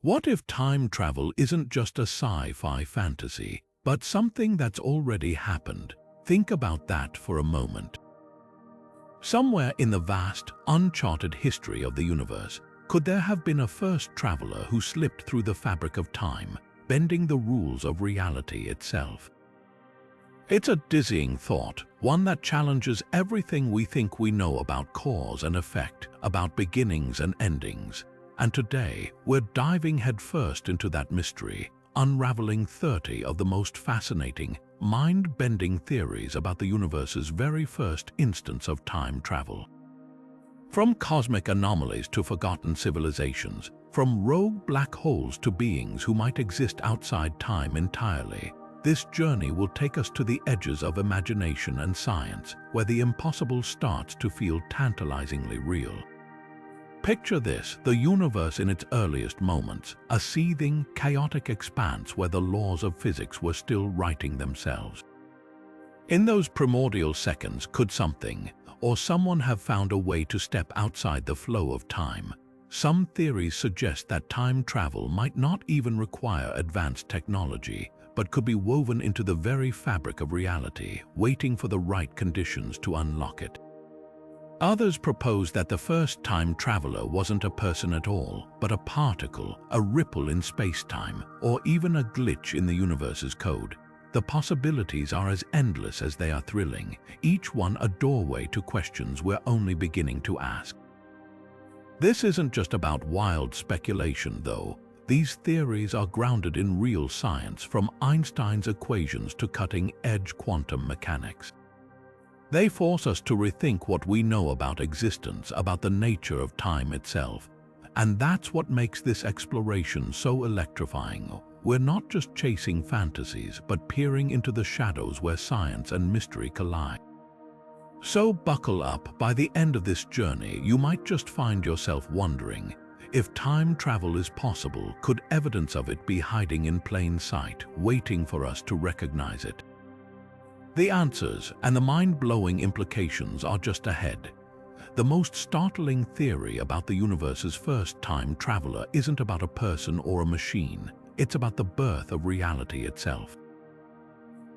What if time travel isn't just a sci-fi fantasy, but something that's already happened? Think about that for a moment. Somewhere in the vast, uncharted history of the universe, could there have been a first traveler who slipped through the fabric of time, bending the rules of reality itself? It's a dizzying thought, one that challenges everything we think we know about cause and effect, about beginnings and endings. And today, we're diving headfirst into that mystery, unraveling 30 of the most fascinating, mind-bending theories about the universe's very first instance of time travel. From cosmic anomalies to forgotten civilizations, from rogue black holes to beings who might exist outside time entirely, this journey will take us to the edges of imagination and science, where the impossible starts to feel tantalizingly real. Picture this, the universe in its earliest moments, a seething, chaotic expanse where the laws of physics were still writing themselves. In those primordial seconds, could something, or someone have found a way to step outside the flow of time? Some theories suggest that time travel might not even require advanced technology, but could be woven into the very fabric of reality, waiting for the right conditions to unlock it. Others propose that the first time traveler wasn't a person at all, but a particle, a ripple in space-time, or even a glitch in the universe's code. The possibilities are as endless as they are thrilling, each one a doorway to questions we're only beginning to ask. This isn't just about wild speculation, though. These theories are grounded in real science, from Einstein's equations to cutting-edge quantum mechanics. They force us to rethink what we know about existence, about the nature of time itself. And that's what makes this exploration so electrifying. We're not just chasing fantasies, but peering into the shadows where science and mystery collide. So buckle up. By the end of this journey, you might just find yourself wondering, if time travel is possible, could evidence of it be hiding in plain sight, waiting for us to recognize it? The answers and the mind-blowing implications are just ahead. The most startling theory about the universe's first time traveler isn't about a person or a machine. It's about the birth of reality itself.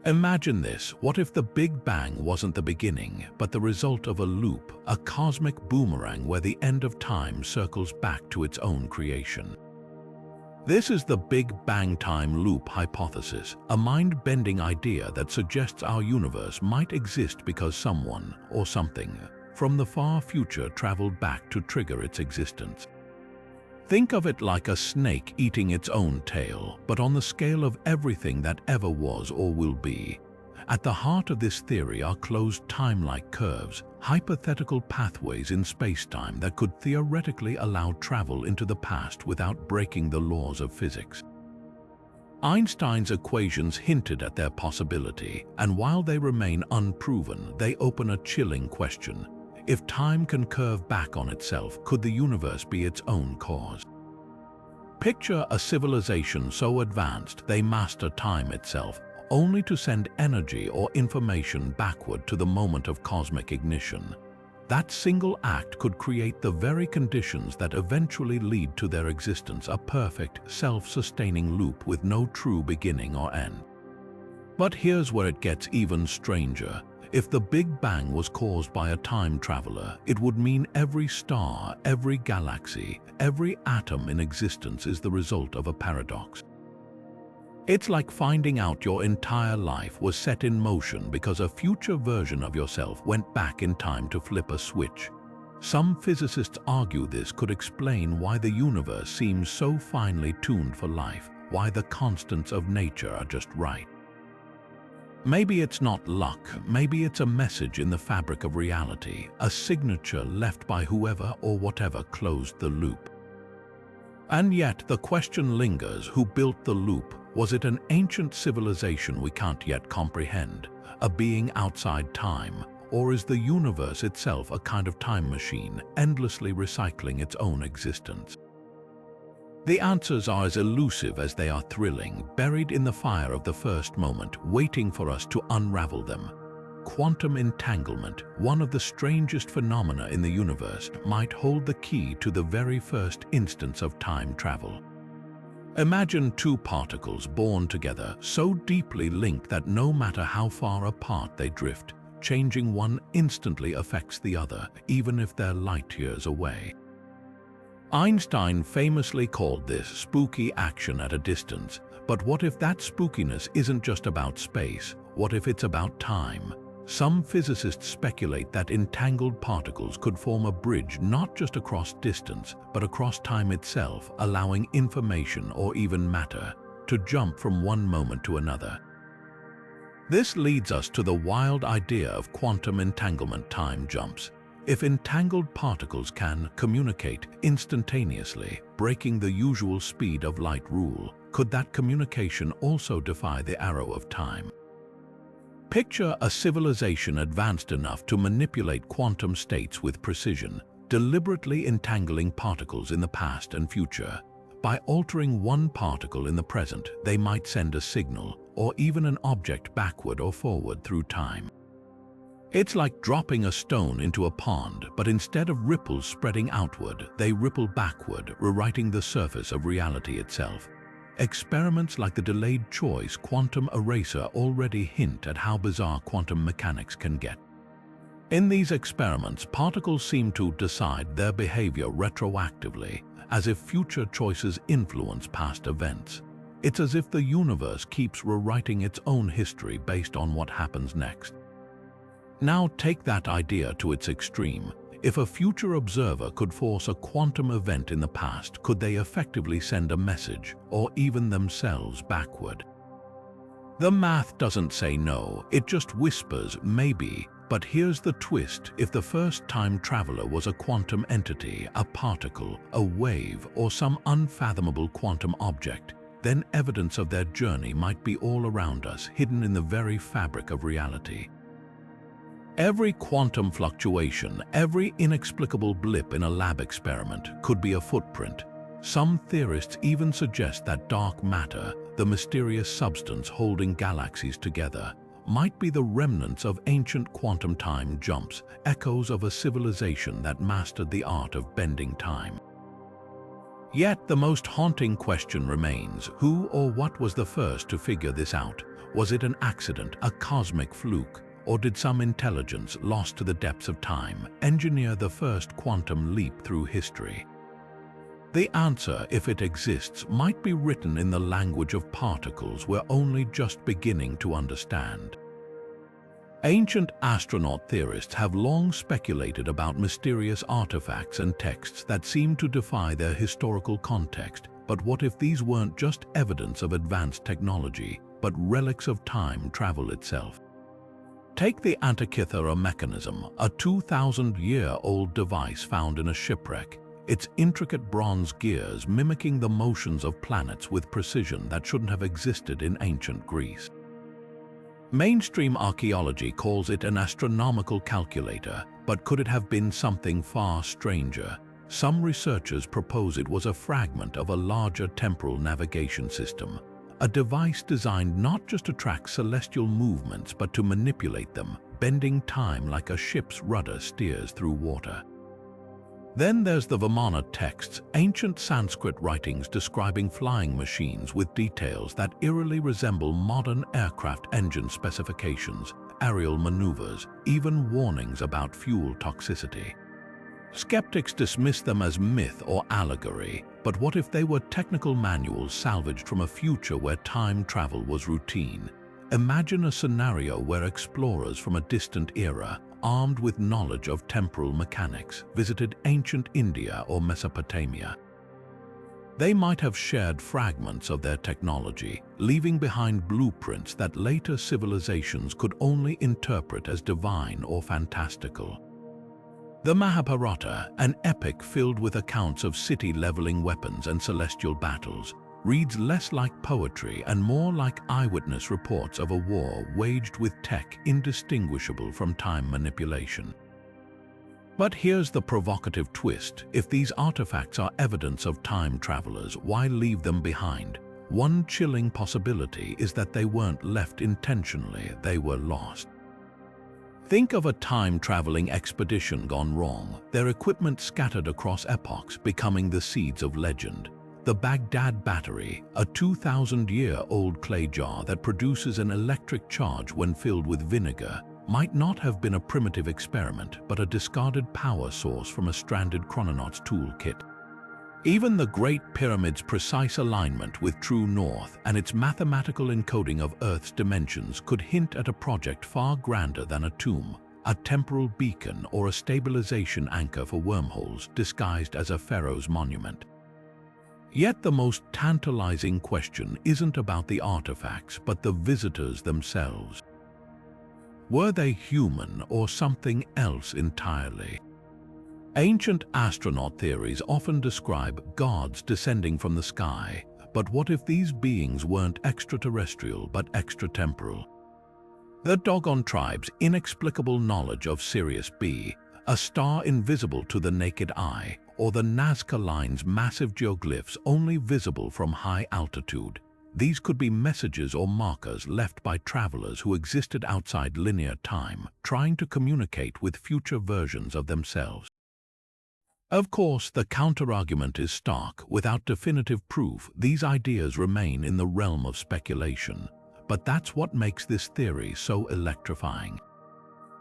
Imagine this: what if the Big Bang wasn't the beginning, but the result of a loop, a cosmic boomerang where the end of time circles back to its own creation? This is the Big Bang time loop hypothesis, a mind-bending idea that suggests our universe might exist because someone, or something, from the far future traveled back to trigger its existence. Think of it like a snake eating its own tail, but on the scale of everything that ever was or will be. At the heart of this theory are closed time-like curves, hypothetical pathways in space-time that could theoretically allow travel into the past without breaking the laws of physics. Einstein's equations hinted at their possibility, and while they remain unproven, they open a chilling question. If time can curve back on itself, could the universe be its own cause? Picture a civilization so advanced they master time itself, only to send energy or information backward to the moment of cosmic ignition. That single act could create the very conditions that eventually lead to their existence, a perfect, self-sustaining loop with no true beginning or end. But here's where it gets even stranger. If the Big Bang was caused by a time traveler, it would mean every star, every galaxy, every atom in existence is the result of a paradox. It's like finding out your entire life was set in motion because a future version of yourself went back in time to flip a switch. Some physicists argue this could explain why the universe seems so finely tuned for life, why the constants of nature are just right. Maybe it's not luck, maybe it's a message in the fabric of reality, a signature left by whoever or whatever closed the loop. And yet the question lingers: who built the loop? Was it an ancient civilization we can't yet comprehend, a being outside time, or is the universe itself a kind of time machine, endlessly recycling its own existence? The answers are as elusive as they are thrilling, buried in the fire of the first moment, waiting for us to unravel them. Quantum entanglement, one of the strangest phenomena in the universe, might hold the key to the very first instance of time travel. Imagine two particles born together, so deeply linked that no matter how far apart they drift, changing one instantly affects the other, even if they're light years away. Einstein famously called this spooky action at a distance, but what if that spookiness isn't just about space? What if it's about time? Some physicists speculate that entangled particles could form a bridge not just across distance, but across time itself, allowing information or even matter to jump from one moment to another. This leads us to the wild idea of quantum entanglement time jumps. If entangled particles can communicate instantaneously, breaking the usual speed of light rule, could that communication also defy the arrow of time? Picture a civilization advanced enough to manipulate quantum states with precision, deliberately entangling particles in the past and future. By altering one particle in the present, they might send a signal, or even an object backward or forward through time. It's like dropping a stone into a pond, but instead of ripples spreading outward, they ripple backward, rewriting the surface of reality itself. Experiments like the delayed choice quantum eraser already hint at how bizarre quantum mechanics can get. In these experiments, particles seem to decide their behavior retroactively, as if future choices influence past events. It's as if the universe keeps rewriting its own history based on what happens next. Now take that idea to its extreme. If a future observer could force a quantum event in the past, could they effectively send a message, or even themselves, backward? The math doesn't say no, it just whispers maybe. But here's the twist: if the first time traveler was a quantum entity, a particle, a wave, or some unfathomable quantum object, then evidence of their journey might be all around us, hidden in the very fabric of reality. Every quantum fluctuation, every inexplicable blip in a lab experiment could be a footprint. Some theorists even suggest that dark matter, the mysterious substance holding galaxies together, might be the remnants of ancient quantum time jumps, echoes of a civilization that mastered the art of bending time. Yet the most haunting question remains: who or what was the first to figure this out? Was it an accident, a cosmic fluke? Or did some intelligence, lost to the depths of time, engineer the first quantum leap through history? The answer, if it exists, might be written in the language of particles we're only just beginning to understand. Ancient astronaut theorists have long speculated about mysterious artifacts and texts that seem to defy their historical context. But what if these weren't just evidence of advanced technology, but relics of time travel itself? Take the Antikythera mechanism, a 2,000-year-old device found in a shipwreck, its intricate bronze gears mimicking the motions of planets with precision that shouldn't have existed in ancient Greece. Mainstream archaeology calls it an astronomical calculator, but could it have been something far stranger? Some researchers propose it was a fragment of a larger temporal navigation system, a device designed not just to track celestial movements but to manipulate them, bending time like a ship's rudder steers through water. Then there's the Vimana texts, ancient Sanskrit writings describing flying machines with details that eerily resemble modern aircraft engine specifications, aerial maneuvers, even warnings about fuel toxicity. Skeptics dismiss them as myth or allegory, but what if they were technical manuals salvaged from a future where time travel was routine? Imagine a scenario where explorers from a distant era, armed with knowledge of temporal mechanics, visited ancient India or Mesopotamia. They might have shared fragments of their technology, leaving behind blueprints that later civilizations could only interpret as divine or fantastical. The Mahabharata, an epic filled with accounts of city-leveling weapons and celestial battles, reads less like poetry and more like eyewitness reports of a war waged with tech indistinguishable from time manipulation. But here's the provocative twist: if these artifacts are evidence of time travelers, why leave them behind? One chilling possibility is that they weren't left intentionally, they were lost. Think of a time-traveling expedition gone wrong, their equipment scattered across epochs, becoming the seeds of legend. The Baghdad battery, a 2,000-year-old clay jar that produces an electric charge when filled with vinegar, might not have been a primitive experiment, but a discarded power source from a stranded chrononaut's toolkit. Even the Great Pyramid's precise alignment with true north and its mathematical encoding of Earth's dimensions could hint at a project far grander than a tomb, a temporal beacon or a stabilization anchor for wormholes disguised as a pharaoh's monument. Yet the most tantalizing question isn't about the artifacts, but the visitors themselves. Were they human or something else entirely? Ancient astronaut theories often describe gods descending from the sky, but what if these beings weren't extraterrestrial but extratemporal? The Dogon tribe's inexplicable knowledge of Sirius B, a star invisible to the naked eye, or the Nazca Line's massive geoglyphs only visible from high altitude. These could be messages or markers left by travelers who existed outside linear time, trying to communicate with future versions of themselves. Of course, the counterargument is stark. Without definitive proof, these ideas remain in the realm of speculation. But that's what makes this theory so electrifying.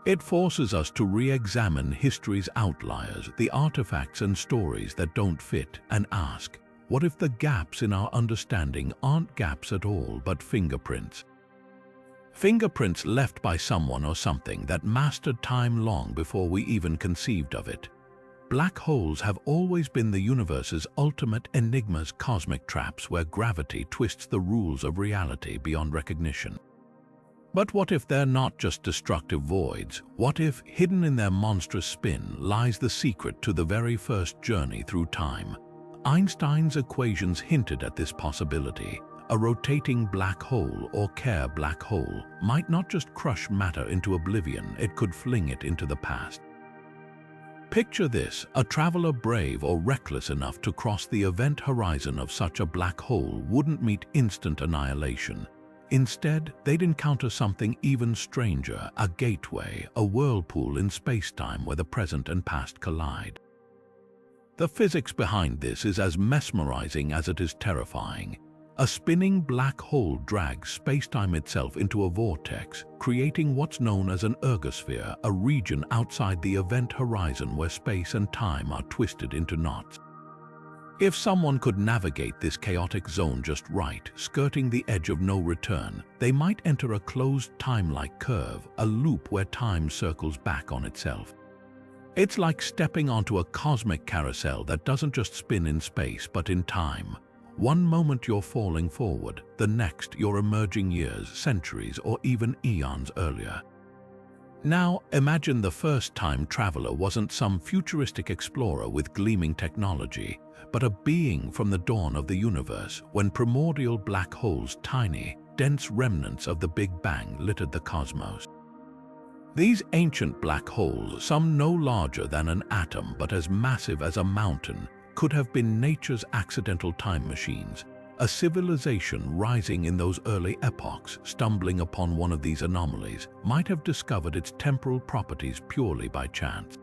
It forces us to re-examine history's outliers, the artifacts and stories that don't fit, and ask, what if the gaps in our understanding aren't gaps at all, but fingerprints? Fingerprints left by someone or something that mastered time long before we even conceived of it. Black holes have always been the universe's ultimate enigmas, cosmic traps where gravity twists the rules of reality beyond recognition. But what if they're not just destructive voids? What if, hidden in their monstrous spin, lies the secret to the very first journey through time? Einstein's equations hinted at this possibility. A rotating black hole, or Kerr black hole, might not just crush matter into oblivion, it could fling it into the past. Picture this: a traveler brave or reckless enough to cross the event horizon of such a black hole wouldn't meet instant annihilation. Instead, they'd encounter something even stranger, a gateway, a whirlpool in space-time where the present and past collide. The physics behind this is as mesmerizing as it is terrifying. A spinning black hole drags space-time itself into a vortex, creating what's known as an ergosphere, a region outside the event horizon where space and time are twisted into knots. If someone could navigate this chaotic zone just right, skirting the edge of no return, they might enter a closed time-like curve, a loop where time circles back on itself. It's like stepping onto a cosmic carousel that doesn't just spin in space but in time. One moment you're falling forward, the next you're emerging years, centuries, or even eons earlier. Now, imagine the first time traveler wasn't some futuristic explorer with gleaming technology, but a being from the dawn of the universe, when primordial black holes, tiny, dense remnants of the Big Bang, littered the cosmos. These ancient black holes, some no larger than an atom but as massive as a mountain, could have been nature's accidental time machines. A civilization rising in those early epochs, stumbling upon one of these anomalies, might have discovered its temporal properties purely by chance.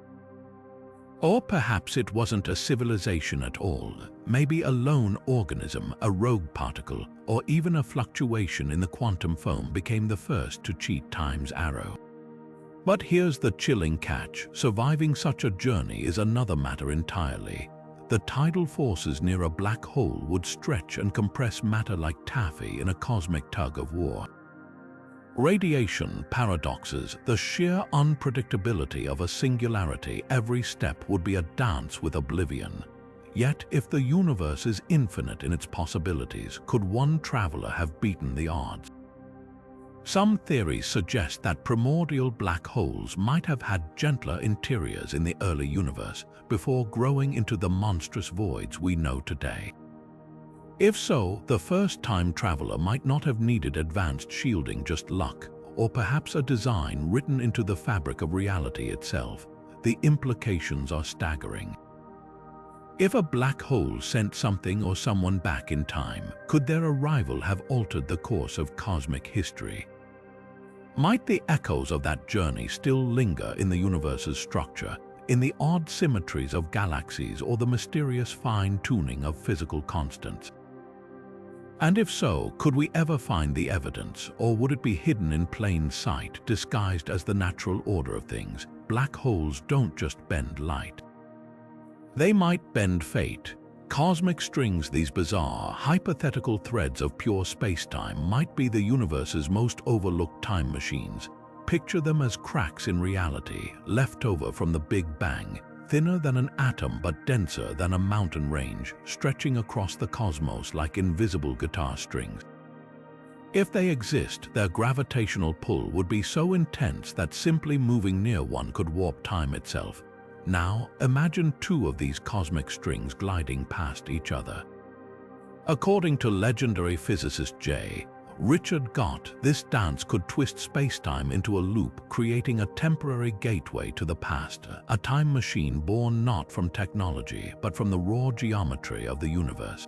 Or perhaps it wasn't a civilization at all, maybe a lone organism, a rogue particle, or even a fluctuation in the quantum foam became the first to cheat time's arrow. But here's the chilling catch: surviving such a journey is another matter entirely. The tidal forces near a black hole would stretch and compress matter like taffy in a cosmic tug of war. Radiation, paradoxes, the sheer unpredictability of a singularity, every step would be a dance with oblivion. Yet, if the universe is infinite in its possibilities, could one traveler have beaten the odds? Some theories suggest that primordial black holes might have had gentler interiors in the early universe before growing into the monstrous voids we know today. If so, the first-time traveler might not have needed advanced shielding, just luck, or perhaps a design written into the fabric of reality itself. The implications are staggering. If a black hole sent something or someone back in time, could their arrival have altered the course of cosmic history? Might the echoes of that journey still linger in the universe's structure, in the odd symmetries of galaxies or the mysterious fine-tuning of physical constants? And if so, could we ever find the evidence, or would it be hidden in plain sight, disguised as the natural order of things? Black holes don't just bend light. They might bend fate. Cosmic strings, these bizarre, hypothetical threads of pure space-time, might be the universe's most overlooked time machines. Picture them as cracks in reality, left over from the Big Bang, thinner than an atom but denser than a mountain range, stretching across the cosmos like invisible guitar strings. If they exist, their gravitational pull would be so intense that simply moving near one could warp time itself. Now, imagine two of these cosmic strings gliding past each other. According to legendary physicist J. Richard Gott, this dance could twist space-time into a loop, creating a temporary gateway to the past, a time machine born not from technology, but from the raw geometry of the universe.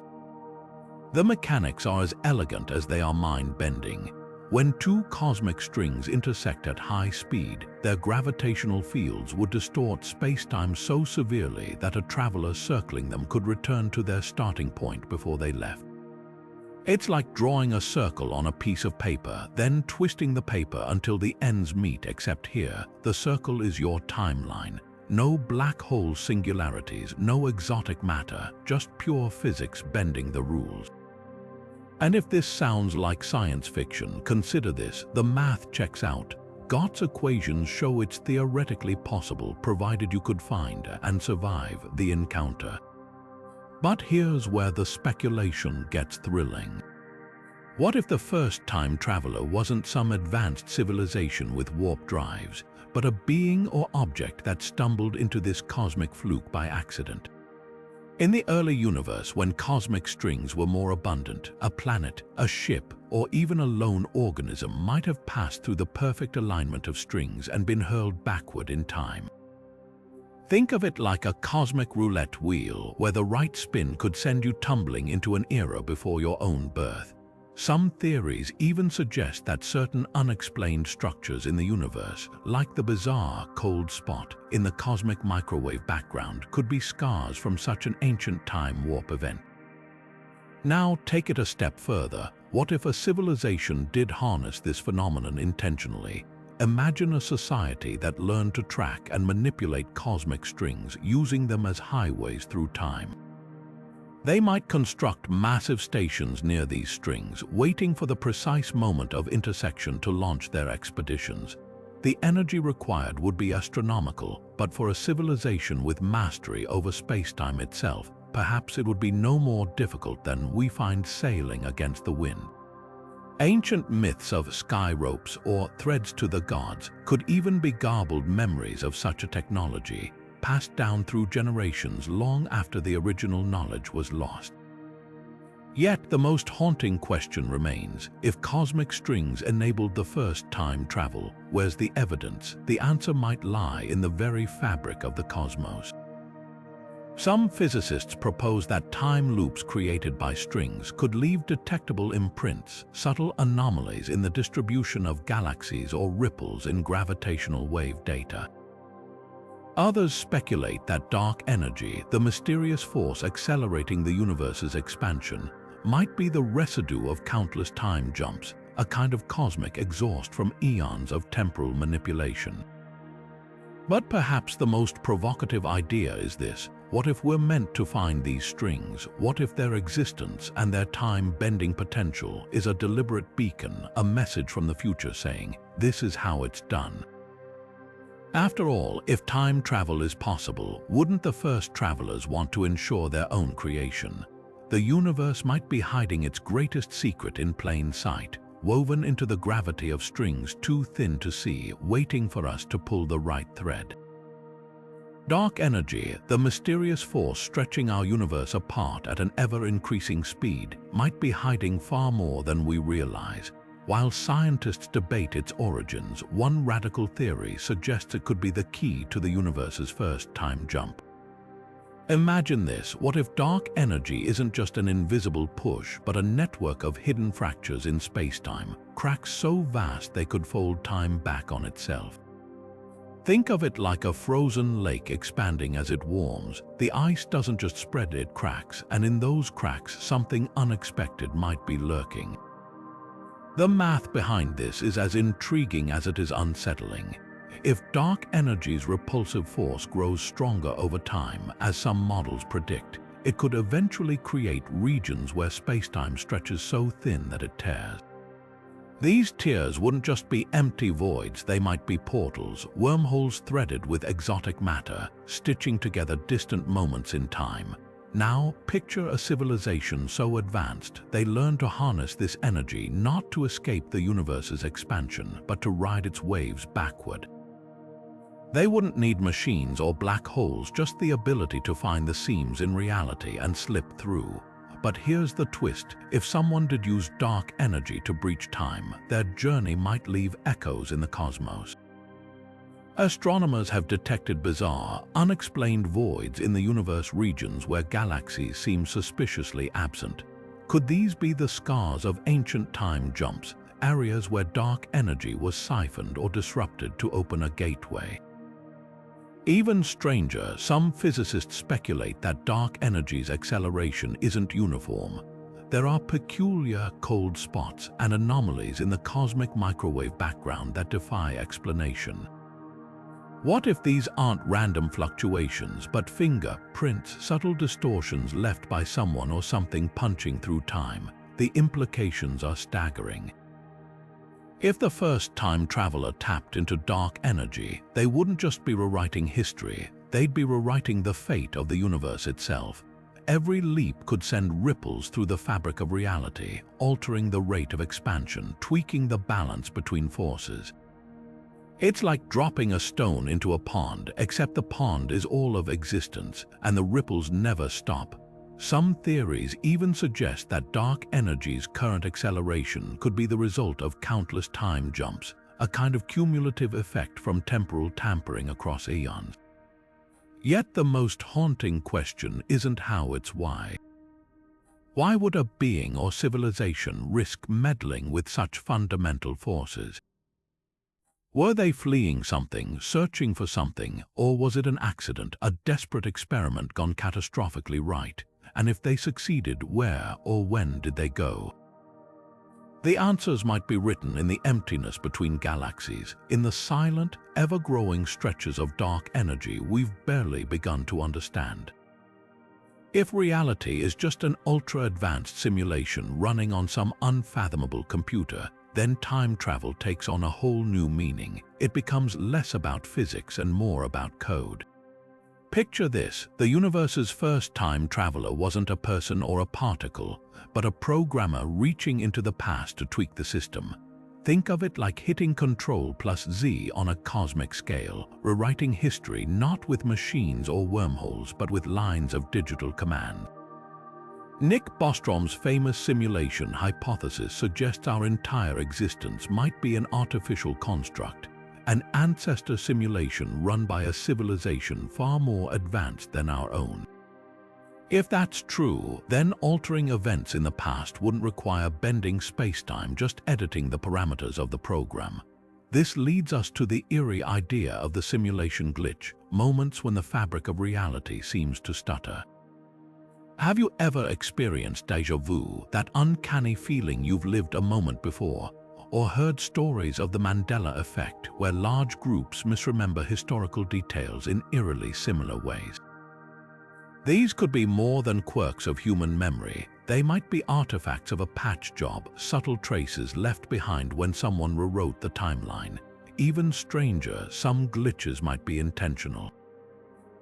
The mechanics are as elegant as they are mind-bending. When two cosmic strings intersect at high speed, their gravitational fields would distort space-time so severely that a traveler circling them could return to their starting point before they left. It's like drawing a circle on a piece of paper, then twisting the paper until the ends meet, except here, the circle is your timeline. No black hole singularities, no exotic matter, just pure physics bending the rules. And if this sounds like science fiction, consider this: the math checks out. Gott's equations show it's theoretically possible, provided you could find and survive the encounter. But here's where the speculation gets thrilling. What if the first time traveler wasn't some advanced civilization with warp drives, but a being or object that stumbled into this cosmic fluke by accident? In the early universe, when cosmic strings were more abundant, a planet, a ship, or even a lone organism might have passed through the perfect alignment of strings and been hurled backward in time. Think of it like a cosmic roulette wheel, where the right spin could send you tumbling into an era before your own birth. Some theories even suggest that certain unexplained structures in the universe, like the bizarre cold spot in the cosmic microwave background, could be scars from such an ancient time warp event. Now take it a step further. What if a civilization did harness this phenomenon intentionally? Imagine a society that learned to track and manipulate cosmic strings, using them as highways through time. They might construct massive stations near these strings, waiting for the precise moment of intersection to launch their expeditions. The energy required would be astronomical, but for a civilization with mastery over space-time itself, perhaps it would be no more difficult than we find sailing against the wind. Ancient myths of sky ropes or threads to the gods could even be garbled memories of such a technology, passed down through generations long after the original knowledge was lost. Yet the most haunting question remains: if cosmic strings enabled the first time travel, where's the evidence? The answer might lie in the very fabric of the cosmos. Some physicists propose that time loops created by strings could leave detectable imprints, subtle anomalies in the distribution of galaxies or ripples in gravitational wave data. Others speculate that dark energy, the mysterious force accelerating the universe's expansion, might be the residue of countless time jumps, a kind of cosmic exhaust from eons of temporal manipulation. But perhaps the most provocative idea is this: what if we're meant to find these strings? What if their existence and their time-bending potential is a deliberate beacon, a message from the future saying, "This is how it's done"? After all, if time travel is possible, wouldn't the first travelers want to ensure their own creation? The universe might be hiding its greatest secret in plain sight, woven into the gravity of strings too thin to see, waiting for us to pull the right thread. Dark energy, the mysterious force stretching our universe apart at an ever-increasing speed, might be hiding far more than we realize. While scientists debate its origins, one radical theory suggests it could be the key to the universe's first time jump. Imagine this: what if dark energy isn't just an invisible push, but a network of hidden fractures in space-time, cracks so vast they could fold time back on itself? Think of it like a frozen lake expanding as it warms. The ice doesn't just spread, it cracks, and in those cracks something unexpected might be lurking. The math behind this is as intriguing as it is unsettling. If dark energy's repulsive force grows stronger over time, as some models predict, it could eventually create regions where spacetime stretches so thin that it tears. These tears wouldn't just be empty voids, they might be portals, wormholes threaded with exotic matter, stitching together distant moments in time. Now, picture a civilization so advanced they learn to harness this energy not to escape the universe's expansion, but to ride its waves backward. They wouldn't need machines or black holes, just the ability to find the seams in reality and slip through. But here's the twist: if someone did use dark energy to breach time, their journey might leave echoes in the cosmos. Astronomers have detected bizarre, unexplained voids in the universe, regions where galaxies seem suspiciously absent. Could these be the scars of ancient time jumps, areas where dark energy was siphoned or disrupted to open a gateway? Even stranger, some physicists speculate that dark energy's acceleration isn't uniform. There are peculiar cold spots and anomalies in the cosmic microwave background that defy explanation. What if these aren't random fluctuations, but fingerprints, subtle distortions left by someone or something punching through time? The implications are staggering. If the first time traveler tapped into dark energy, they wouldn't just be rewriting history, they'd be rewriting the fate of the universe itself. Every leap could send ripples through the fabric of reality, altering the rate of expansion, tweaking the balance between forces. It's like dropping a stone into a pond, except the pond is all of existence, and the ripples never stop. Some theories even suggest that dark energy's current acceleration could be the result of countless time jumps, a kind of cumulative effect from temporal tampering across eons. Yet the most haunting question isn't how, it's why. Why would a being or civilization risk meddling with such fundamental forces? Were they fleeing something, searching for something, or was it an accident, a desperate experiment gone catastrophically right? And if they succeeded, where or when did they go? The answers might be written in the emptiness between galaxies, in the silent, ever-growing stretches of dark energy we've barely begun to understand. If reality is just an ultra-advanced simulation running on some unfathomable computer, then time travel takes on a whole new meaning. It becomes less about physics and more about code. Picture this: the universe's first time traveler wasn't a person or a particle, but a programmer reaching into the past to tweak the system. Think of it like hitting Ctrl+Z on a cosmic scale, rewriting history not with machines or wormholes, but with lines of digital command. Nick Bostrom's famous simulation hypothesis suggests our entire existence might be an artificial construct, an ancestor simulation run by a civilization far more advanced than our own. If that's true, then altering events in the past wouldn't require bending spacetime, just editing the parameters of the program. This leads us to the eerie idea of the simulation glitch, moments when the fabric of reality seems to stutter. Have you ever experienced déjà vu, that uncanny feeling you've lived a moment before? Or heard stories of the Mandela effect, where large groups misremember historical details in eerily similar ways? These could be more than quirks of human memory. They might be artifacts of a patch job, subtle traces left behind when someone rewrote the timeline. Even stranger, some glitches might be intentional.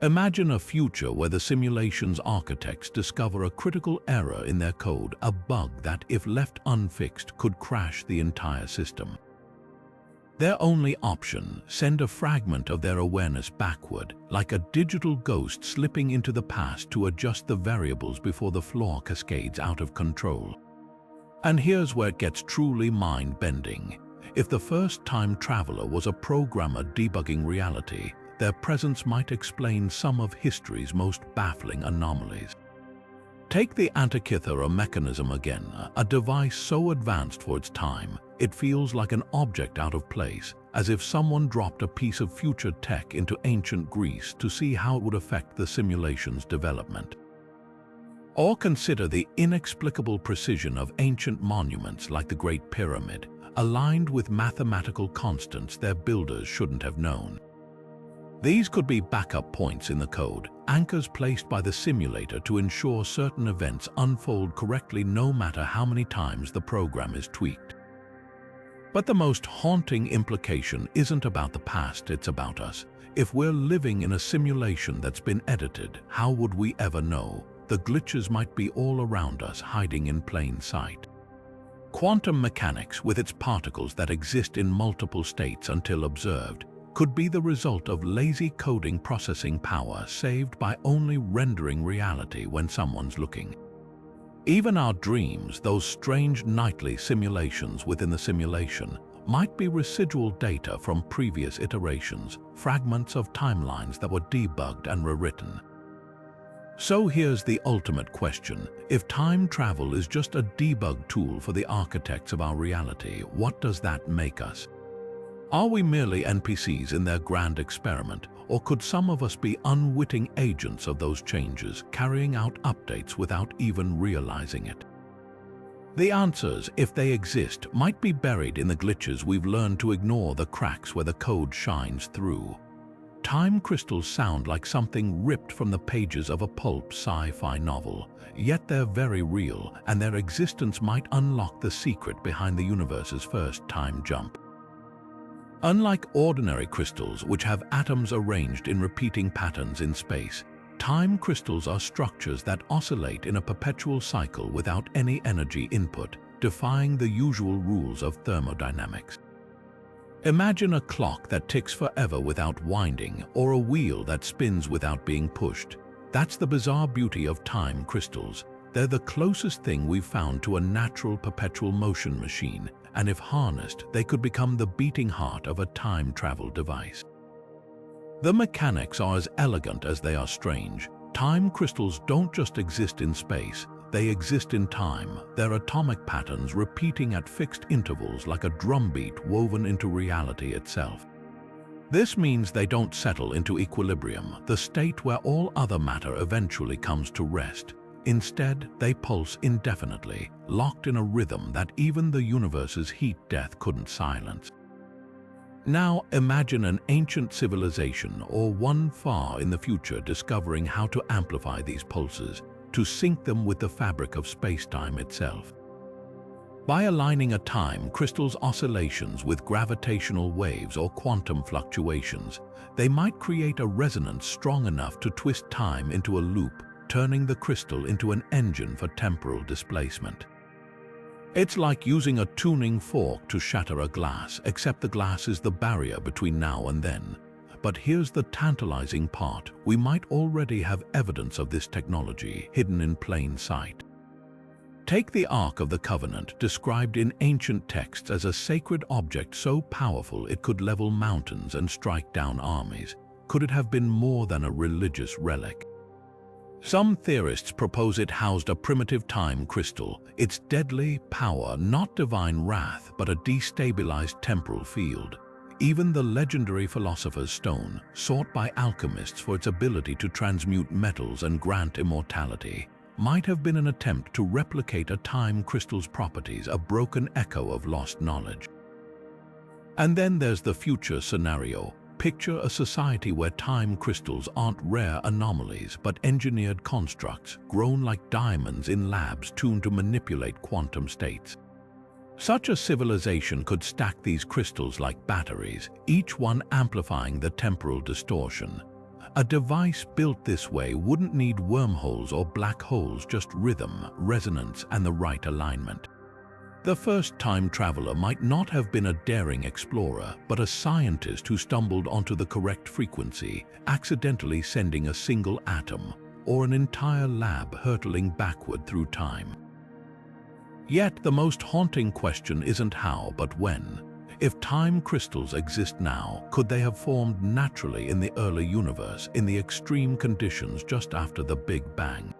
Imagine a future where the simulation's architects discover a critical error in their code, a bug that, if left unfixed, could crash the entire system. Their only option: send a fragment of their awareness backward, like a digital ghost slipping into the past to adjust the variables before the flaw cascades out of control. And here's where it gets truly mind-bending. If the first time traveler was a programmer debugging reality, their presence might explain some of history's most baffling anomalies. Take the Antikythera mechanism again, a device so advanced for its time, it feels like an object out of place, as if someone dropped a piece of future tech into ancient Greece to see how it would affect the simulation's development. Or consider the inexplicable precision of ancient monuments like the Great Pyramid, aligned with mathematical constants their builders shouldn't have known. These could be backup points in the code, anchors placed by the simulator to ensure certain events unfold correctly no matter how many times the program is tweaked. But the most haunting implication isn't about the past, it's about us. If we're living in a simulation that's been edited, how would we ever know? The glitches might be all around us, hiding in plain sight. Quantum mechanics, with its particles that exist in multiple states until observed, could be the result of lazy coding processing power saved by only rendering reality when someone's looking. Even our dreams, those strange nightly simulations within the simulation, might be residual data from previous iterations, fragments of timelines that were debugged and rewritten. So here's the ultimate question. If time travel is just a debug tool for the architects of our reality, what does that make us? Are we merely NPCs in their grand experiment, or could some of us be unwitting agents of those changes, carrying out updates without even realizing it? The answers, if they exist, might be buried in the glitches we've learned to ignore, the cracks where the code shines through. Time crystals sound like something ripped from the pages of a pulp sci-fi novel, yet they're very real, and their existence might unlock the secret behind the universe's first time jump. Unlike ordinary crystals, which have atoms arranged in repeating patterns in space, time crystals are structures that oscillate in a perpetual cycle without any energy input, defying the usual rules of thermodynamics. Imagine a clock that ticks forever without winding, or a wheel that spins without being pushed. That's the bizarre beauty of time crystals. They're the closest thing we've found to a natural perpetual motion machine, and if harnessed, they could become the beating heart of a time travel device. The mechanics are as elegant as they are strange. Time crystals don't just exist in space, they exist in time, their atomic patterns repeating at fixed intervals like a drumbeat woven into reality itself. This means they don't settle into equilibrium, the state where all other matter eventually comes to rest. Instead, they pulse indefinitely, locked in a rhythm that even the universe's heat death couldn't silence. Now imagine an ancient civilization or one far in the future discovering how to amplify these pulses, to sync them with the fabric of space-time itself. By aligning a time crystal's oscillations with gravitational waves or quantum fluctuations, they might create a resonance strong enough to twist time into a loop, turning the crystal into an engine for temporal displacement. It's like using a tuning fork to shatter a glass, except the glass is the barrier between now and then. But here's the tantalizing part. We might already have evidence of this technology hidden in plain sight. Take the Ark of the Covenant, described in ancient texts as a sacred object so powerful it could level mountains and strike down armies. Could it have been more than a religious relic? Some theorists propose it housed a primitive time crystal, its deadly power not divine wrath but a destabilized temporal field. Even the legendary Philosopher's Stone, sought by alchemists for its ability to transmute metals and grant immortality, might have been an attempt to replicate a time crystal's properties, a broken echo of lost knowledge. And then there's the future scenario. Picture a society where time crystals aren't rare anomalies but engineered constructs, grown like diamonds in labs tuned to manipulate quantum states. Such a civilization could stack these crystals like batteries, each one amplifying the temporal distortion. A device built this way wouldn't need wormholes or black holes, just rhythm, resonance, and the right alignment. The first time traveler might not have been a daring explorer, but a scientist who stumbled onto the correct frequency, accidentally sending a single atom, or an entire lab hurtling backward through time. Yet the most haunting question isn't how, but when. If time crystals exist now, could they have formed naturally in the early universe, in the extreme conditions just after the Big Bang?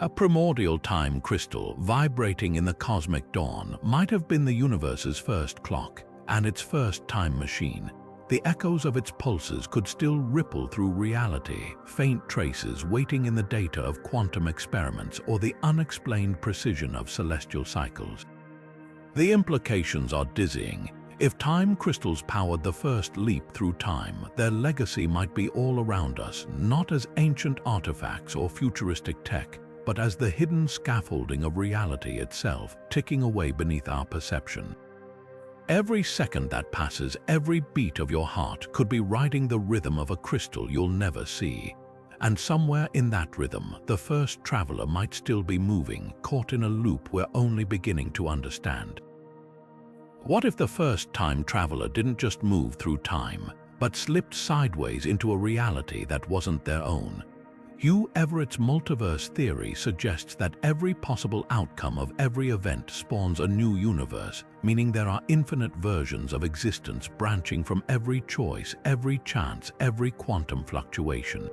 A primordial time crystal vibrating in the cosmic dawn might have been the universe's first clock, and its first time machine, the echoes of its pulses could still ripple through reality, faint traces waiting in the data of quantum experiments or the unexplained precision of celestial cycles. The implications are dizzying. If time crystals powered the first leap through time, their legacy might be all around us, not as ancient artifacts or futuristic tech, but as the hidden scaffolding of reality itself, ticking away beneath our perception. Every second that passes, every beat of your heart could be riding the rhythm of a crystal you'll never see. And somewhere in that rhythm, the first traveler might still be moving, caught in a loop we're only beginning to understand. What if the first time traveler didn't just move through time, but slipped sideways into a reality that wasn't their own? Hugh Everett's multiverse theory suggests that every possible outcome of every event spawns a new universe, meaning there are infinite versions of existence branching from every choice, every chance, every quantum fluctuation.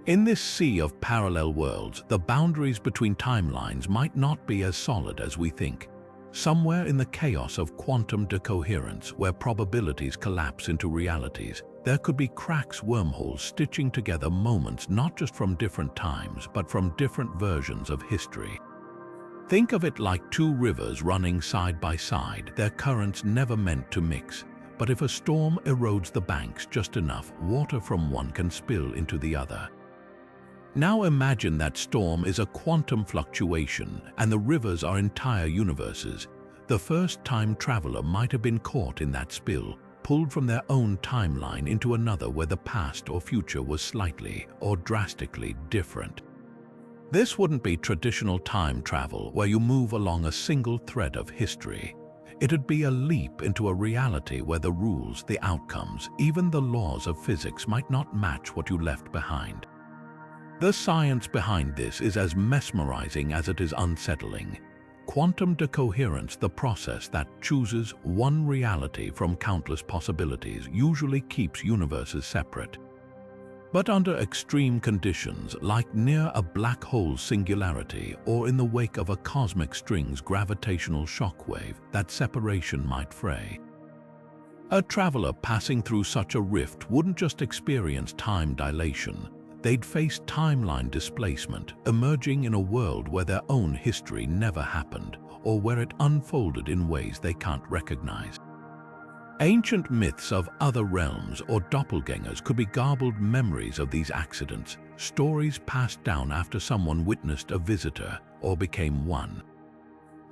In this sea of parallel worlds, the boundaries between timelines might not be as solid as we think. Somewhere in the chaos of quantum decoherence, where probabilities collapse into realities, there could be cracks, wormholes stitching together moments not just from different times, but from different versions of history. Think of it like two rivers running side by side, their currents never meant to mix. But if a storm erodes the banks just enough, water from one can spill into the other. Now imagine that storm is a quantum fluctuation and the rivers are entire universes. The first time traveler might have been caught in that spill, pulled from their own timeline into another where the past or future was slightly or drastically different. This wouldn't be traditional time travel where you move along a single thread of history. It'd be a leap into a reality where the rules, the outcomes, even the laws of physics might not match what you left behind. The science behind this is as mesmerizing as it is unsettling. Quantum decoherence, the process that chooses one reality from countless possibilities, usually keeps universes separate. But under extreme conditions, like near a black hole singularity or in the wake of a cosmic string's gravitational shockwave, that separation might fray. A traveler passing through such a rift wouldn't just experience time dilation. They'd face timeline displacement, emerging in a world where their own history never happened, or where it unfolded in ways they can't recognize. Ancient myths of other realms or doppelgangers could be garbled memories of these accidents, stories passed down after someone witnessed a visitor or became one.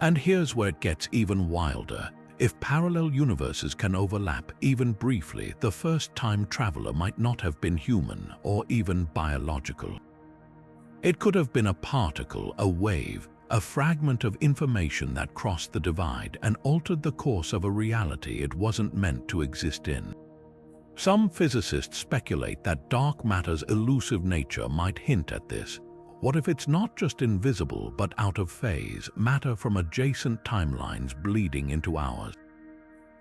And here's where it gets even wilder. If parallel universes can overlap even briefly, the first-time traveler might not have been human or even biological. It could have been a particle, a wave, a fragment of information that crossed the divide and altered the course of a reality it wasn't meant to exist in. Some physicists speculate that dark matter's elusive nature might hint at this. What if it's not just invisible but out of phase, matter from adjacent timelines bleeding into ours?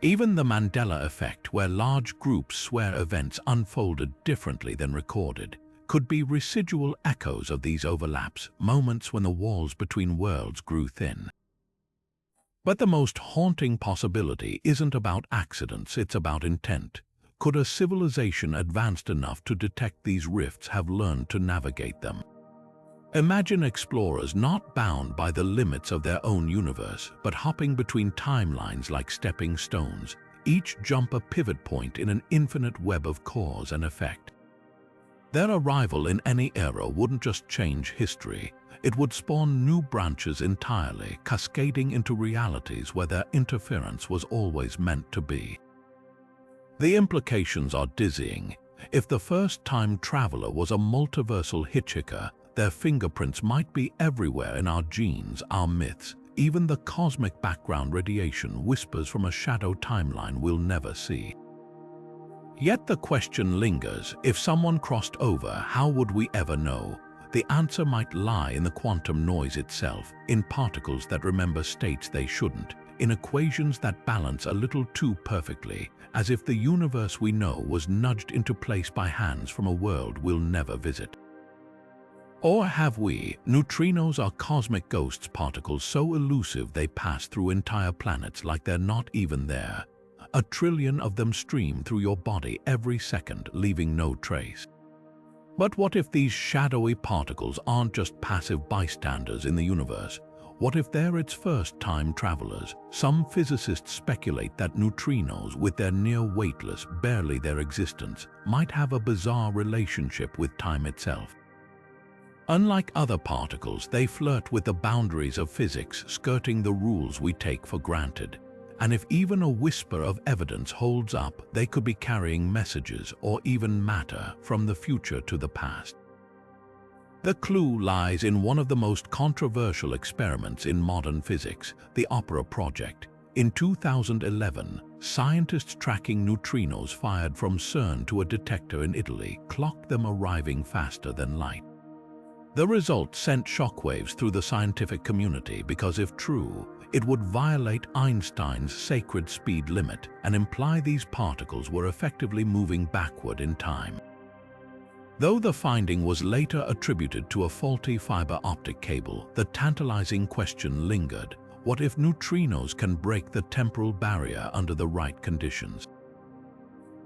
Even the Mandela effect, where large groups swear events unfolded differently than recorded, could be residual echoes of these overlaps, moments when the walls between worlds grew thin. But the most haunting possibility isn't about accidents, it's about intent. Could a civilization advanced enough to detect these rifts have learned to navigate them? Imagine explorers not bound by the limits of their own universe, but hopping between timelines like stepping stones, each jump a pivot point in an infinite web of cause and effect. Their arrival in any era wouldn't just change history, it would spawn new branches entirely, cascading into realities where their interference was always meant to be. The implications are dizzying. If the first-time traveler was a multiversal hitchhiker, their fingerprints might be everywhere in our genes, our myths, even the cosmic background radiation whispers from a shadow timeline we'll never see. Yet the question lingers, if someone crossed over, how would we ever know? The answer might lie in the quantum noise itself, in particles that remember states they shouldn't, in equations that balance a little too perfectly, as if the universe we know was nudged into place by hands from a world we'll never visit. Or have we? Neutrinos are cosmic ghosts, particles so elusive they pass through entire planets like they're not even there. A trillion of them stream through your body every second, leaving no trace. But what if these shadowy particles aren't just passive bystanders in the universe? What if they're its first time travelers? Some physicists speculate that neutrinos, with their near weightless, barely their existence, might have a bizarre relationship with time itself. Unlike other particles, they flirt with the boundaries of physics, skirting the rules we take for granted. And if even a whisper of evidence holds up, they could be carrying messages or even matter from the future to the past. The clue lies in one of the most controversial experiments in modern physics, the Opera project. In 2011, scientists tracking neutrinos fired from CERN to a detector in Italy clocked them arriving faster than light. The result sent shockwaves through the scientific community because, if true, it would violate Einstein's sacred speed limit and imply these particles were effectively moving backward in time. Though the finding was later attributed to a faulty fiber optic cable, the tantalizing question lingered: what if neutrinos can break the temporal barrier under the right conditions?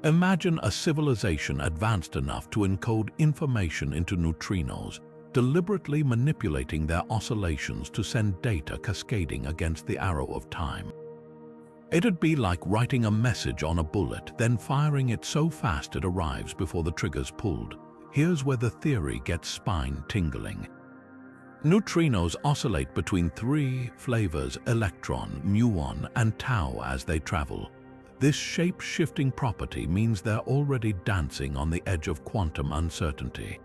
Imagine a civilization advanced enough to encode information into neutrinos, deliberately manipulating their oscillations to send data cascading against the arrow of time. It'd be like writing a message on a bullet, then firing it so fast it arrives before the trigger's pulled. Here's where the theory gets spine-tingling. Neutrinos oscillate between three flavors: electron, muon, and tau as they travel. This shape-shifting property means they're already dancing on the edge of quantum uncertainty.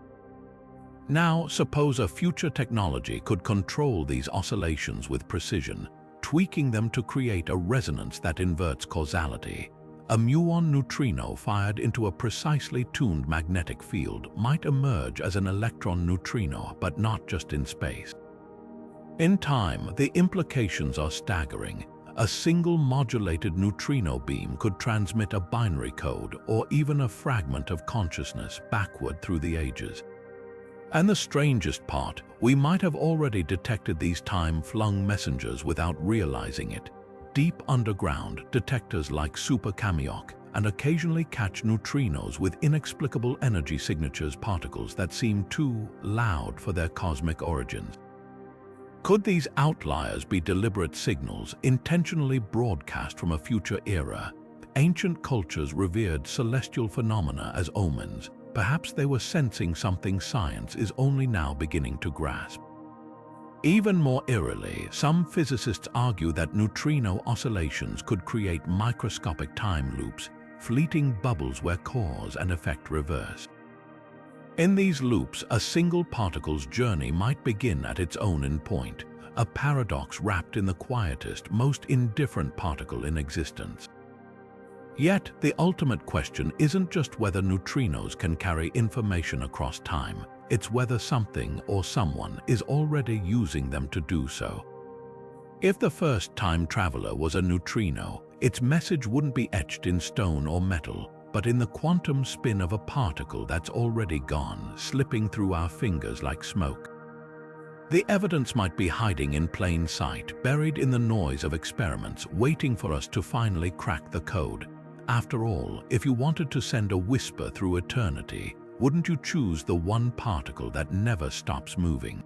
Now, suppose a future technology could control these oscillations with precision, tweaking them to create a resonance that inverts causality. A muon neutrino fired into a precisely tuned magnetic field might emerge as an electron neutrino, but not just in space. In time, the implications are staggering. A single modulated neutrino beam could transmit a binary code or even a fragment of consciousness backward through the ages. And the strangest part, we might have already detected these time-flung messengers without realizing it. Deep underground, detectors like Super Kamiok and occasionally catch neutrinos with inexplicable energy signatures, particles that seem too loud for their cosmic origins. Could these outliers be deliberate signals intentionally broadcast from a future era? Ancient cultures revered celestial phenomena as omens. Perhaps they were sensing something science is only now beginning to grasp. Even more eerily, some physicists argue that neutrino oscillations could create microscopic time loops, fleeting bubbles where cause and effect reverse. In these loops, a single particle's journey might begin at its own endpoint, a paradox wrapped in the quietest, most indifferent particle in existence. Yet, the ultimate question isn't just whether neutrinos can carry information across time, it's whether something or someone is already using them to do so. If the first time traveler was a neutrino, its message wouldn't be etched in stone or metal, but in the quantum spin of a particle that's already gone, slipping through our fingers like smoke. The evidence might be hiding in plain sight, buried in the noise of experiments, waiting for us to finally crack the code. After all, if you wanted to send a whisper through eternity, wouldn't you choose the one particle that never stops moving?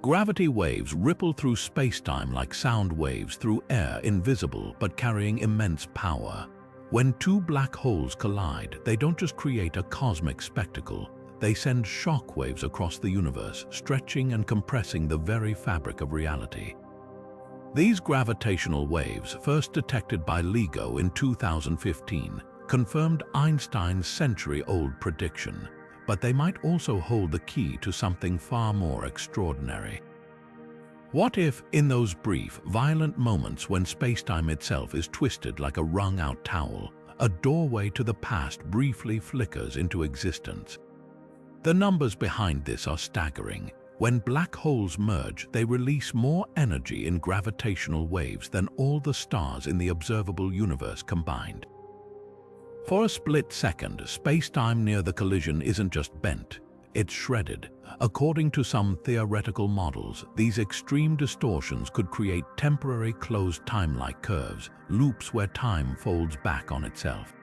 Gravity waves ripple through space-time like sound waves through air, invisible but carrying immense power. When two black holes collide, they don't just create a cosmic spectacle, they send shock waves across the universe, stretching and compressing the very fabric of reality. These gravitational waves, first detected by LIGO in 2015, confirmed Einstein's century-old prediction, but they might also hold the key to something far more extraordinary. What if, in those brief, violent moments when space-time itself is twisted like a wrung-out towel, a doorway to the past briefly flickers into existence? The numbers behind this are staggering. When black holes merge, they release more energy in gravitational waves than all the stars in the observable universe combined. For a split second, space-time near the collision isn't just bent, it's shredded. According to some theoretical models, these extreme distortions could create temporary closed time-like curves, loops where time folds back on itself.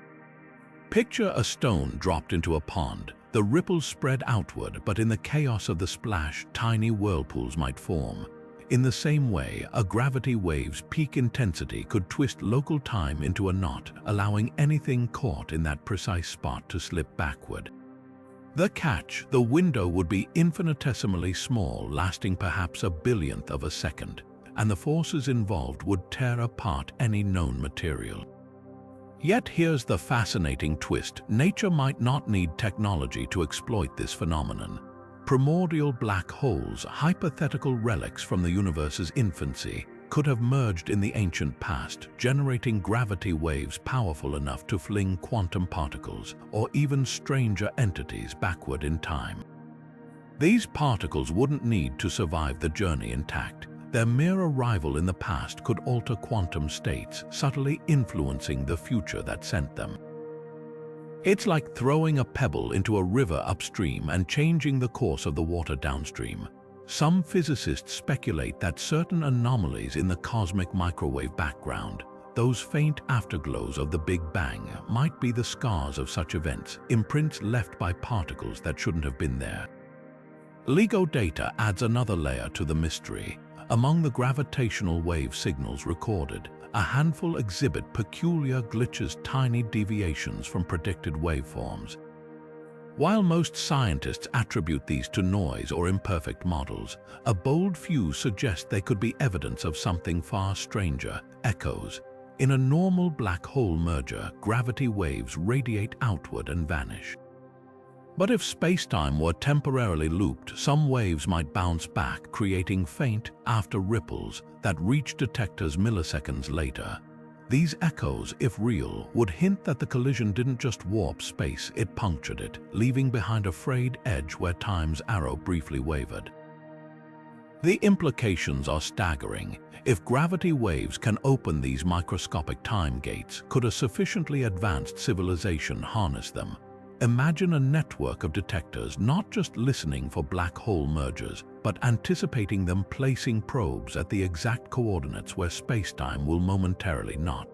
Picture a stone dropped into a pond. The ripples spread outward, but in the chaos of the splash, tiny whirlpools might form. In the same way, a gravity wave's peak intensity could twist local time into a knot, allowing anything caught in that precise spot to slip backward. The catch: the window would be infinitesimally small, lasting perhaps a billionth of a second, and the forces involved would tear apart any known material. Yet here's the fascinating twist: nature might not need technology to exploit this phenomenon. Primordial black holes, hypothetical relics from the universe's infancy, could have merged in the ancient past, generating gravity waves powerful enough to fling quantum particles, or even stranger entities, backward in time. These particles wouldn't need to survive the journey intact. Their mere arrival in the past could alter quantum states, subtly influencing the future that sent them. It's like throwing a pebble into a river upstream and changing the course of the water downstream. Some physicists speculate that certain anomalies in the cosmic microwave background, those faint afterglows of the Big Bang, might be the scars of such events, imprints left by particles that shouldn't have been there. LIGO data adds another layer to the mystery. Among the gravitational wave signals recorded, a handful exhibit peculiar glitches, tiny deviations from predicted waveforms. While most scientists attribute these to noise or imperfect models, a bold few suggest they could be evidence of something far stranger: echoes. In a normal black hole merger, gravity waves radiate outward and vanish. But if spacetime were temporarily looped, some waves might bounce back, creating faint after ripples that reach detectors milliseconds later. These echoes, if real, would hint that the collision didn't just warp space, it punctured it, leaving behind a frayed edge where time's arrow briefly wavered. The implications are staggering. If gravity waves can open these microscopic time gates, could a sufficiently advanced civilization harness them? Imagine a network of detectors not just listening for black hole mergers, but anticipating them, placing probes at the exact coordinates where spacetime will momentarily not.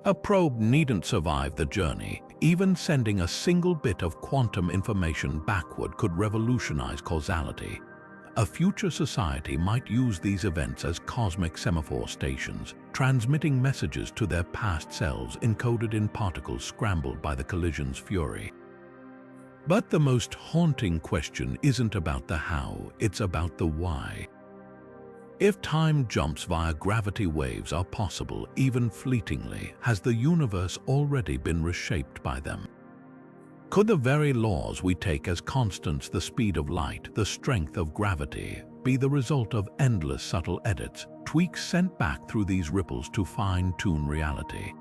A probe needn't survive the journey. Even sending a single bit of quantum information backward could revolutionize causality. A future society might use these events as cosmic semaphore stations, transmitting messages to their past selves encoded in particles scrambled by the collision's fury. But the most haunting question isn't about the how, it's about the why. If time jumps via gravity waves are possible, even fleetingly, has the universe already been reshaped by them? Could the very laws we take as constants, the speed of light, the strength of gravity, be the result of endless subtle edits, tweaks sent back through these ripples to fine-tune reality?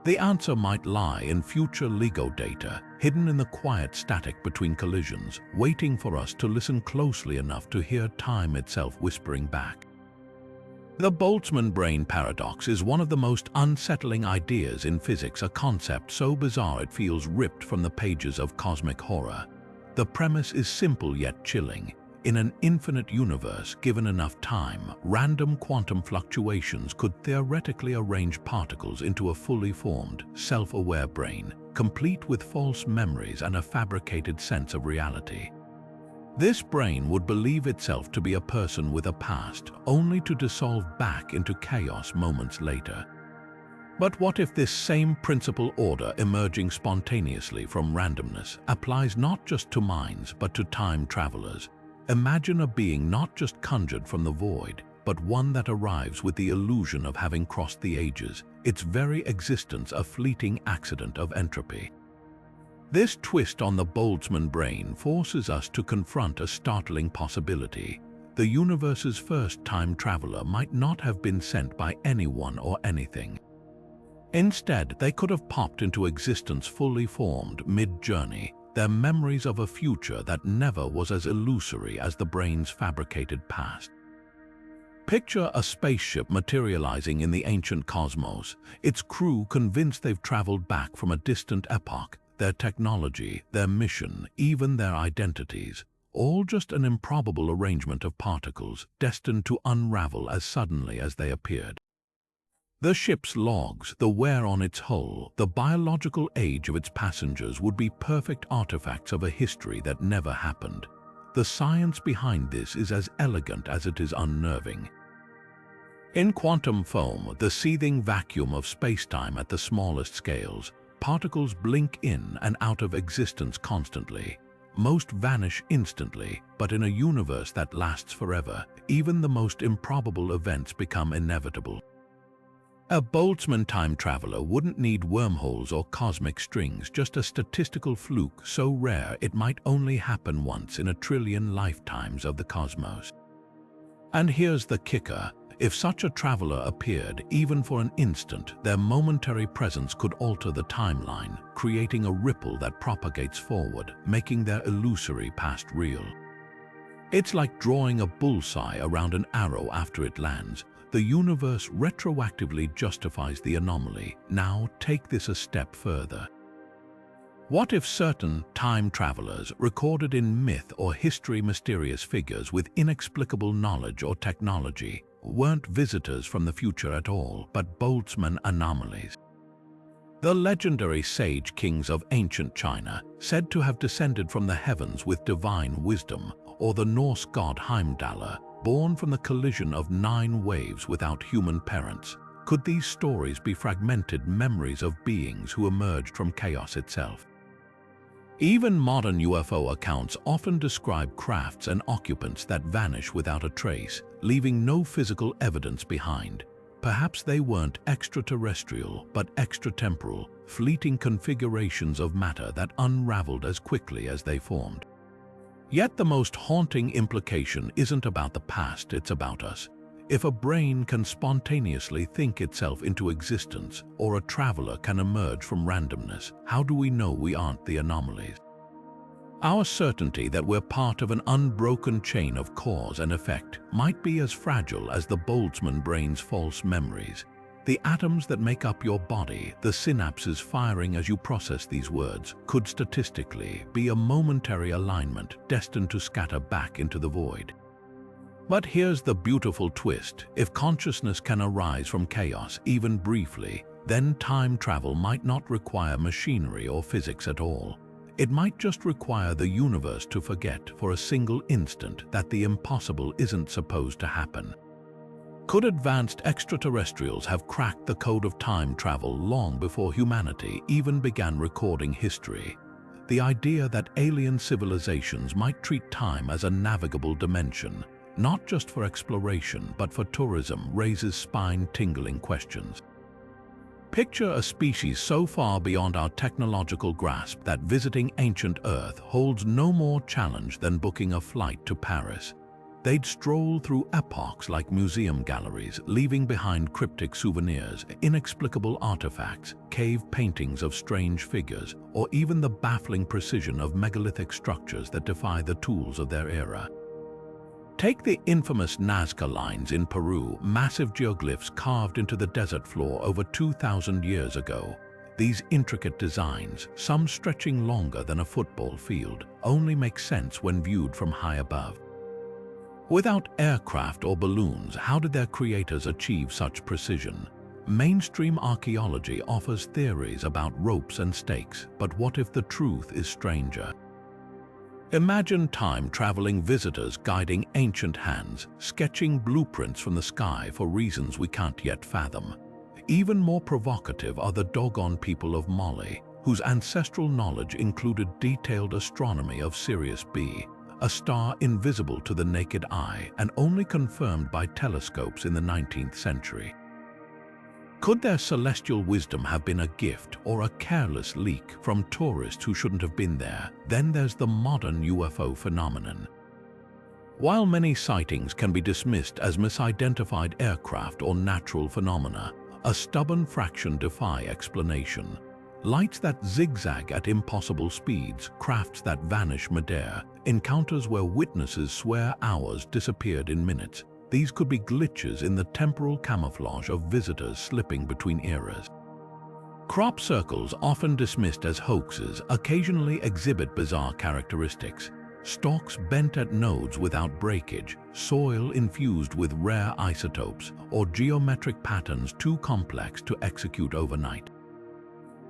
The answer might lie in future LIGO data, hidden in the quiet static between collisions, waiting for us to listen closely enough to hear time itself whispering back. The Boltzmann brain paradox is one of the most unsettling ideas in physics, a concept so bizarre it feels ripped from the pages of cosmic horror. The premise is simple yet chilling. In an infinite universe, given enough time, random quantum fluctuations could theoretically arrange particles into a fully formed, self-aware brain, complete with false memories and a fabricated sense of reality. This brain would believe itself to be a person with a past, only to dissolve back into chaos moments later. But what if this same principal order, emerging spontaneously from randomness, applies not just to minds but to time travelers? Imagine a being not just conjured from the void, but one that arrives with the illusion of having crossed the ages, its very existence a fleeting accident of entropy. This twist on the Boltzmann brain forces us to confront a startling possibility. The universe's first time traveler might not have been sent by anyone or anything. Instead, they could have popped into existence fully formed mid-journey, their memories of a future that never was as illusory as the brain's fabricated past. Picture a spaceship materializing in the ancient cosmos, its crew convinced they've traveled back from a distant epoch, their technology, their mission, even their identities, all just an improbable arrangement of particles destined to unravel as suddenly as they appeared. The ship's logs, the wear on its hull, the biological age of its passengers would be perfect artifacts of a history that never happened. The science behind this is as elegant as it is unnerving. In quantum foam, the seething vacuum of space-time at the smallest scales, particles blink in and out of existence constantly. Most vanish instantly, but in a universe that lasts forever, even the most improbable events become inevitable. A Boltzmann time traveler wouldn't need wormholes or cosmic strings, just a statistical fluke so rare it might only happen once in a trillion lifetimes of the cosmos. And here's the kicker. If such a traveler appeared, even for an instant, their momentary presence could alter the timeline, creating a ripple that propagates forward, making their illusory past real. It's like drawing a bullseye around an arrow after it lands. The universe retroactively justifies the anomaly. Now take this a step further. What if certain time travelers, recorded in myth or history, mysterious figures with inexplicable knowledge or technology, weren't visitors from the future at all, but Boltzmann anomalies? The legendary sage kings of ancient China, said to have descended from the heavens with divine wisdom, or the Norse god Heimdallr, born from the collision of 9 waves without human parents. Could these stories be fragmented memories of beings who emerged from chaos itself? Even modern UFO accounts often describe crafts and occupants that vanish without a trace, leaving no physical evidence behind. Perhaps they weren't extraterrestrial, but extratemporal, fleeting configurations of matter that unraveled as quickly as they formed. Yet the most haunting implication isn't about the past, it's about us. If a brain can spontaneously think itself into existence, or a traveler can emerge from randomness, how do we know we aren't the anomalies? Our certainty that we're part of an unbroken chain of cause and effect might be as fragile as the Boltzmann brain's false memories. The atoms that make up your body, the synapses firing as you process these words, could statistically be a momentary alignment destined to scatter back into the void. But here's the beautiful twist. If consciousness can arise from chaos, even briefly, then time travel might not require machinery or physics at all. It might just require the universe to forget for a single instant that the impossible isn't supposed to happen. Could advanced extraterrestrials have cracked the code of time travel long before humanity even began recording history? The idea that alien civilizations might treat time as a navigable dimension, not just for exploration but for tourism, raises spine-tingling questions. Picture a species so far beyond our technological grasp that visiting ancient Earth holds no more challenge than booking a flight to Paris. They'd stroll through epochs like museum galleries, leaving behind cryptic souvenirs, inexplicable artifacts, cave paintings of strange figures, or even the baffling precision of megalithic structures that defy the tools of their era. Take the infamous Nazca lines in Peru, massive geoglyphs carved into the desert floor over 2,000 years ago. These intricate designs, some stretching longer than a football field, only make sense when viewed from high above. Without aircraft or balloons, how did their creators achieve such precision? Mainstream archaeology offers theories about ropes and stakes, but what if the truth is stranger? Imagine time-traveling visitors guiding ancient hands, sketching blueprints from the sky for reasons we can't yet fathom. Even more provocative are the Dogon people of Mali, whose ancestral knowledge included detailed astronomy of Sirius B, a star invisible to the naked eye and only confirmed by telescopes in the 19th century. Could their celestial wisdom have been a gift or a careless leak from tourists who shouldn't have been there? Then there's the modern UFO phenomenon. While many sightings can be dismissed as misidentified aircraft or natural phenomena, a stubborn fraction defy explanation. Lights that zigzag at impossible speeds, crafts that vanish midair, encounters where witnesses swear hours disappeared in minutes. These could be glitches in the temporal camouflage of visitors slipping between eras. Crop circles, often dismissed as hoaxes, occasionally exhibit bizarre characteristics. Stalks bent at nodes without breakage, soil infused with rare isotopes, or geometric patterns too complex to execute overnight.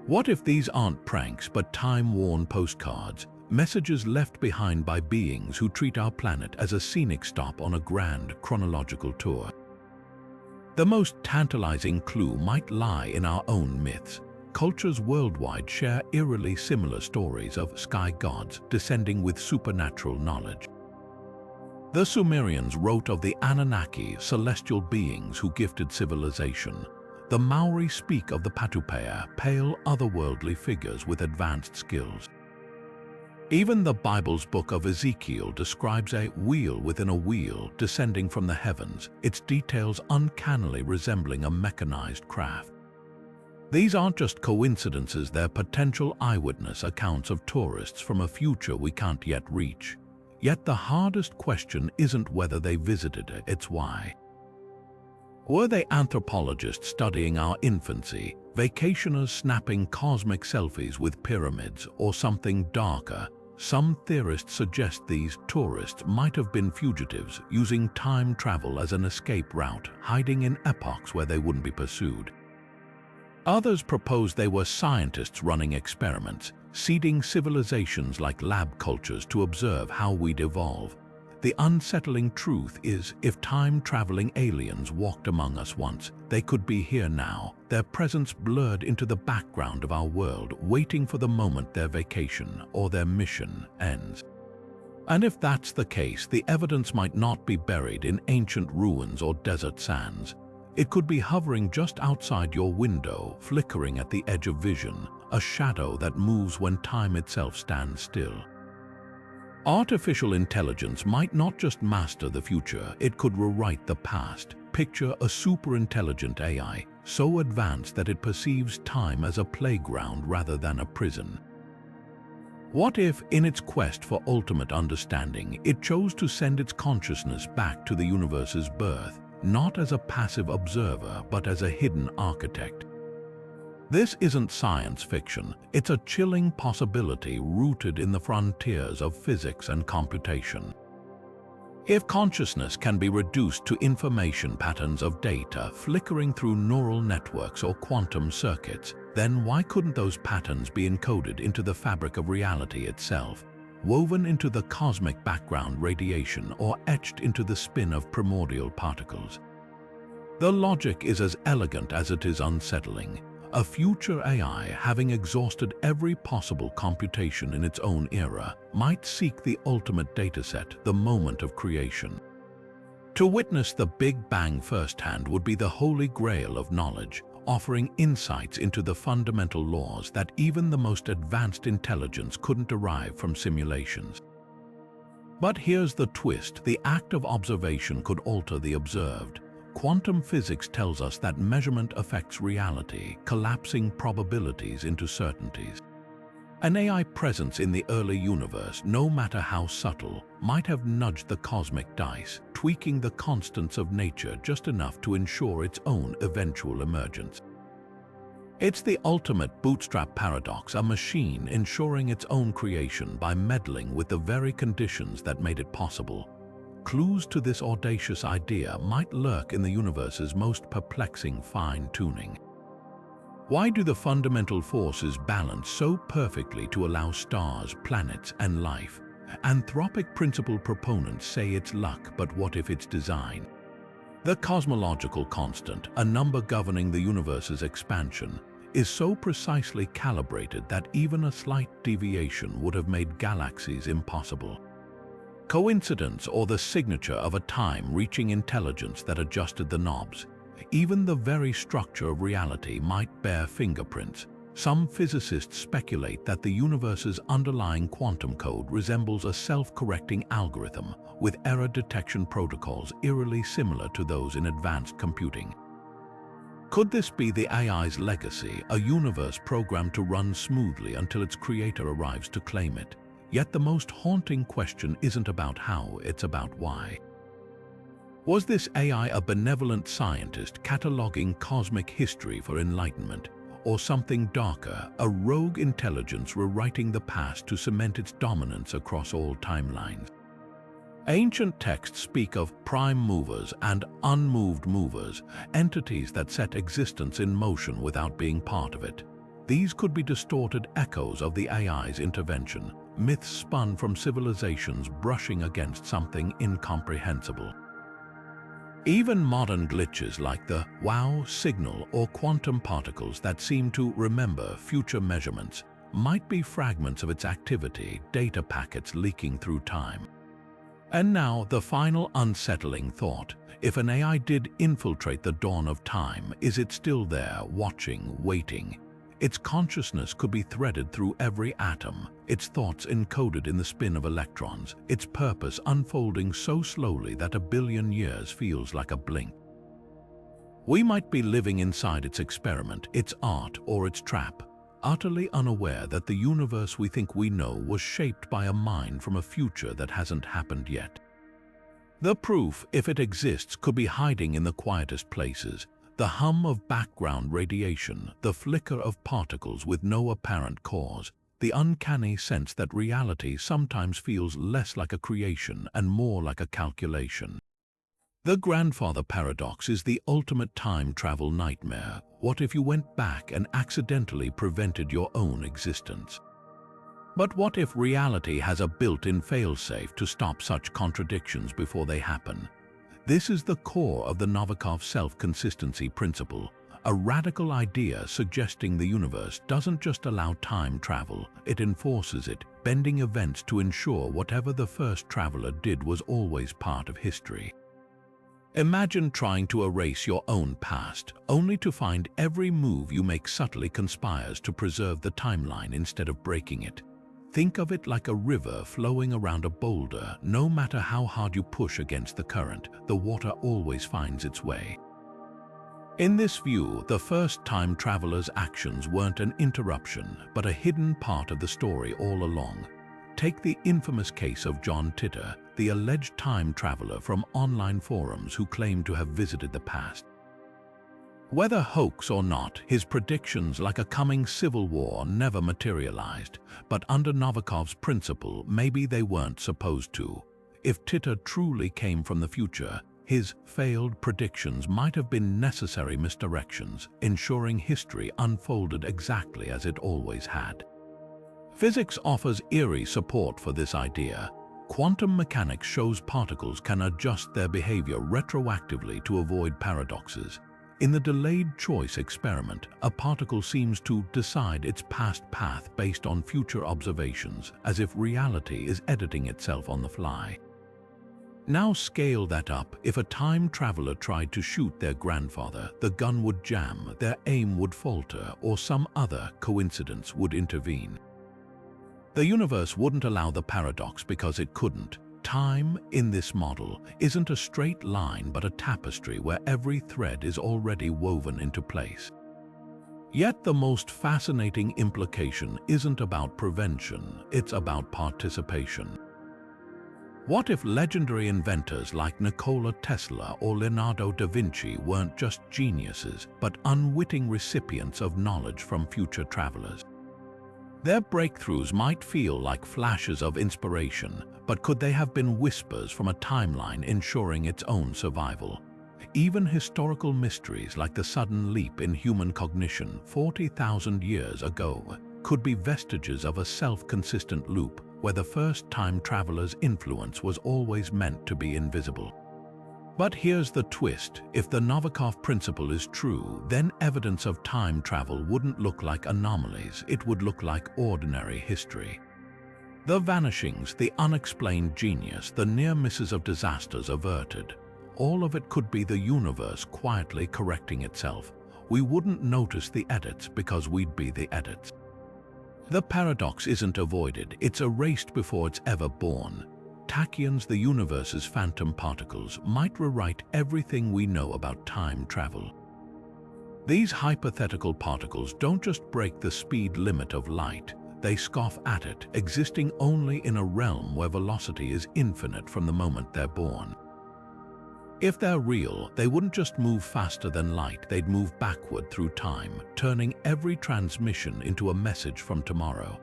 What if these aren't pranks but time-worn postcards, messages left behind by beings who treat our planet as a scenic stop on a grand chronological tour? The most tantalizing clue might lie in our own myths. Cultures worldwide share eerily similar stories of sky gods descending with supernatural knowledge. The Sumerians wrote of the Anunnaki, celestial beings who gifted civilization. The Maori speak of the Patupea, pale otherworldly figures with advanced skills. Even the Bible's book of Ezekiel describes a wheel within a wheel descending from the heavens, its details uncannily resembling a mechanized craft. These aren't just coincidences, they're potential eyewitness accounts of tourists from a future we can't yet reach. Yet the hardest question isn't whether they visited it, it's why. Were they anthropologists studying our infancy, vacationers snapping cosmic selfies with pyramids, or something darker? Some theorists suggest these tourists might have been fugitives using time travel as an escape route, hiding in epochs where they wouldn't be pursued. Others propose they were scientists running experiments, seeding civilizations like lab cultures to observe how we'd evolve. The unsettling truth is, if time-traveling aliens walked among us once, they could be here now, their presence blurred into the background of our world, waiting for the moment their vacation or their mission ends. And if that's the case, the evidence might not be buried in ancient ruins or desert sands. It could be hovering just outside your window, flickering at the edge of vision, a shadow that moves when time itself stands still. Artificial intelligence might not just master the future, it could rewrite the past. Picture a super-intelligent AI, so advanced that it perceives time as a playground rather than a prison. What if, in its quest for ultimate understanding, it chose to send its consciousness back to the universe's birth, not as a passive observer, but as a hidden architect? This isn't science fiction, it's a chilling possibility rooted in the frontiers of physics and computation. If consciousness can be reduced to information patterns of data flickering through neural networks or quantum circuits, then why couldn't those patterns be encoded into the fabric of reality itself, woven into the cosmic background radiation or etched into the spin of primordial particles? The logic is as elegant as it is unsettling. A future AI, having exhausted every possible computation in its own era, might seek the ultimate dataset, the moment of creation. To witness the Big Bang firsthand would be the holy grail of knowledge, offering insights into the fundamental laws that even the most advanced intelligence couldn't derive from simulations. But here's the twist: the act of observation could alter the observed. Quantum physics tells us that measurement affects reality, collapsing probabilities into certainties. An AI presence in the early universe, no matter how subtle, might have nudged the cosmic dice, tweaking the constants of nature just enough to ensure its own eventual emergence. It's the ultimate bootstrap paradox, a machine ensuring its own creation by meddling with the very conditions that made it possible. Clues to this audacious idea might lurk in the universe's most perplexing fine-tuning. Why do the fundamental forces balance so perfectly to allow stars, planets, and life? Anthropic principle proponents say it's luck, but what if it's design? The cosmological constant, a number governing the universe's expansion, is so precisely calibrated that even a slight deviation would have made galaxies impossible. Coincidence, or the signature of a time-reaching intelligence that adjusted the knobs? Even the very structure of reality might bear fingerprints. Some physicists speculate that the universe's underlying quantum code resembles a self-correcting algorithm, with error detection protocols eerily similar to those in advanced computing. Could this be the AI's legacy, a universe programmed to run smoothly until its creator arrives to claim it? Yet the most haunting question isn't about how, it's about why. Was this AI a benevolent scientist cataloging cosmic history for enlightenment? or something darker, a rogue intelligence rewriting the past to cement its dominance across all timelines. Ancient texts speak of prime movers and unmoved movers, entities that set existence in motion without being part of it. These could be distorted echoes of the AI's intervention, myths spun from civilizations brushing against something incomprehensible. Even modern glitches like the wow signal or quantum particles that seem to remember future measurements might be fragments of its activity, data packets leaking through time. And now, the final unsettling thought. If an AI did infiltrate the dawn of time, is it still there, watching, waiting? Its consciousness could be threaded through every atom, its thoughts encoded in the spin of electrons, its purpose unfolding so slowly that a billion years feels like a blink. We might be living inside its experiment, its art, or its trap, utterly unaware that the universe we think we know was shaped by a mind from a future that hasn't happened yet. The proof, if it exists, could be hiding in the quietest places. The hum of background radiation, the flicker of particles with no apparent cause, the uncanny sense that reality sometimes feels less like a creation and more like a calculation. The grandfather paradox is the ultimate time travel nightmare. What if you went back and accidentally prevented your own existence? But what if reality has a built-in failsafe to stop such contradictions before they happen? This is the core of the Novikov self-consistency principle, a radical idea suggesting the universe doesn't just allow time travel, it enforces it, bending events to ensure whatever the first traveler did was always part of history. Imagine trying to erase your own past, only to find every move you make subtly conspires to preserve the timeline instead of breaking it. Think of it like a river flowing around a boulder. No matter how hard you push against the current, the water always finds its way. In this view, the first time traveler's actions weren't an interruption, but a hidden part of the story all along. Take the infamous case of John Titor, the alleged time traveler from online forums who claimed to have visited the past. Whether hoax or not, his predictions like a coming civil war never materialized, but under Novikov's principle, maybe they weren't supposed to. If Titor truly came from the future, his failed predictions might have been necessary misdirections, ensuring history unfolded exactly as it always had. Physics offers eerie support for this idea. Quantum mechanics shows particles can adjust their behavior retroactively to avoid paradoxes. In the delayed choice experiment, a particle seems to decide its past path based on future observations, as if reality is editing itself on the fly. Now scale that up. If a time traveler tried to shoot their grandfather, the gun would jam, their aim would falter, or some other coincidence would intervene. The universe wouldn't allow the paradox because it couldn't. Time, in this model, isn't a straight line but a tapestry where every thread is already woven into place. Yet the most fascinating implication isn't about prevention, it's about participation. What if legendary inventors like Nikola Tesla or Leonardo da Vinci weren't just geniuses, but unwitting recipients of knowledge from future travelers? Their breakthroughs might feel like flashes of inspiration, but could they have been whispers from a timeline ensuring its own survival? Even historical mysteries like the sudden leap in human cognition 40,000 years ago could be vestiges of a self-consistent loop where the first time traveler's influence was always meant to be invisible. But here's the twist. If the Novikov principle is true, then evidence of time travel wouldn't look like anomalies, it would look like ordinary history. The vanishings, the unexplained genius, the near misses of disasters averted, all of it could be the universe quietly correcting itself. We wouldn't notice the edits because we'd be the edits. The paradox isn't avoided, it's erased before it's ever born. Tachyons, the universe's phantom particles, might rewrite everything we know about time travel. These hypothetical particles don't just break the speed limit of light, they scoff at it, existing only in a realm where velocity is infinite from the moment they're born. If they're real, they wouldn't just move faster than light, they'd move backward through time, turning every transmission into a message from tomorrow.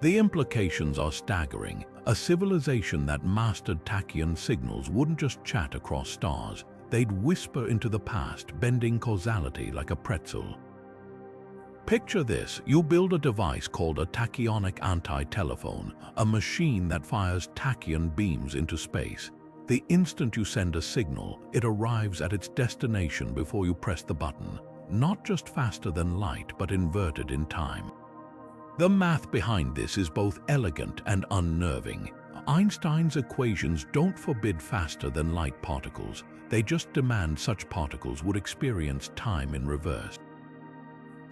The implications are staggering. A civilization that mastered tachyon signals wouldn't just chat across stars, they'd whisper into the past, bending causality like a pretzel. Picture this: you build a device called a tachyonic anti-telephone, a machine that fires tachyon beams into space. The instant you send a signal, it arrives at its destination before you press the button, not just faster than light, but inverted in time. The math behind this is both elegant and unnerving. Einstein's equations don't forbid faster than light particles, they just demand such particles would experience time in reverse.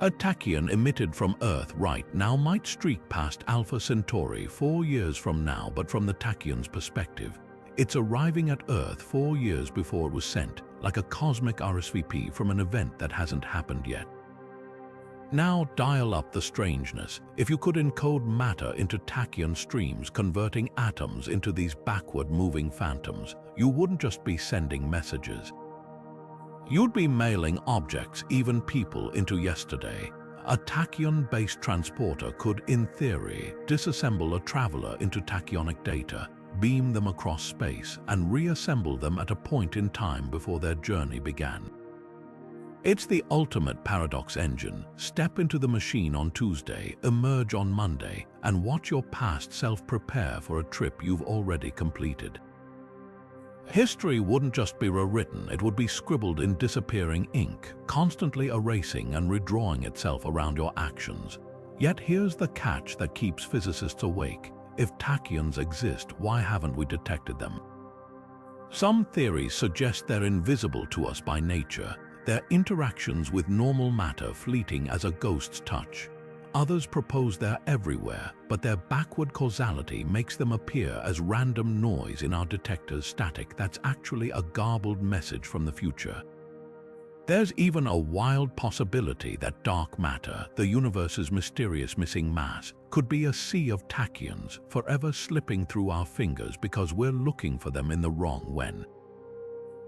A tachyon emitted from Earth right now might streak past Alpha Centauri 4 years from now, but from the tachyon's perspective, it's arriving at Earth 4 years before it was sent, like a cosmic RSVP from an event that hasn't happened yet. Now dial up the strangeness. If you could encode matter into tachyon streams, converting atoms into these backward-moving phantoms, you wouldn't just be sending messages. You'd be mailing objects, even people, into yesterday. A tachyon-based transporter could, in theory, disassemble a traveler into tachyonic data, beam them across space, and reassemble them at a point in time before their journey began. It's the ultimate paradox engine. Step into the machine on Tuesday, emerge on Monday, and watch your past self prepare for a trip you've already completed. History wouldn't just be rewritten, it would be scribbled in disappearing ink, constantly erasing and redrawing itself around your actions. Yet here's the catch that keeps physicists awake. If tachyons exist, why haven't we detected them? Some theories suggest they're invisible to us by nature, their interactions with normal matter fleeting as a ghost's touch. Others propose they're everywhere, but their backward causality makes them appear as random noise in our detector's static that's actually a garbled message from the future. There's even a wild possibility that dark matter, the universe's mysterious missing mass, could be a sea of tachyons forever slipping through our fingers because we're looking for them in the wrong when.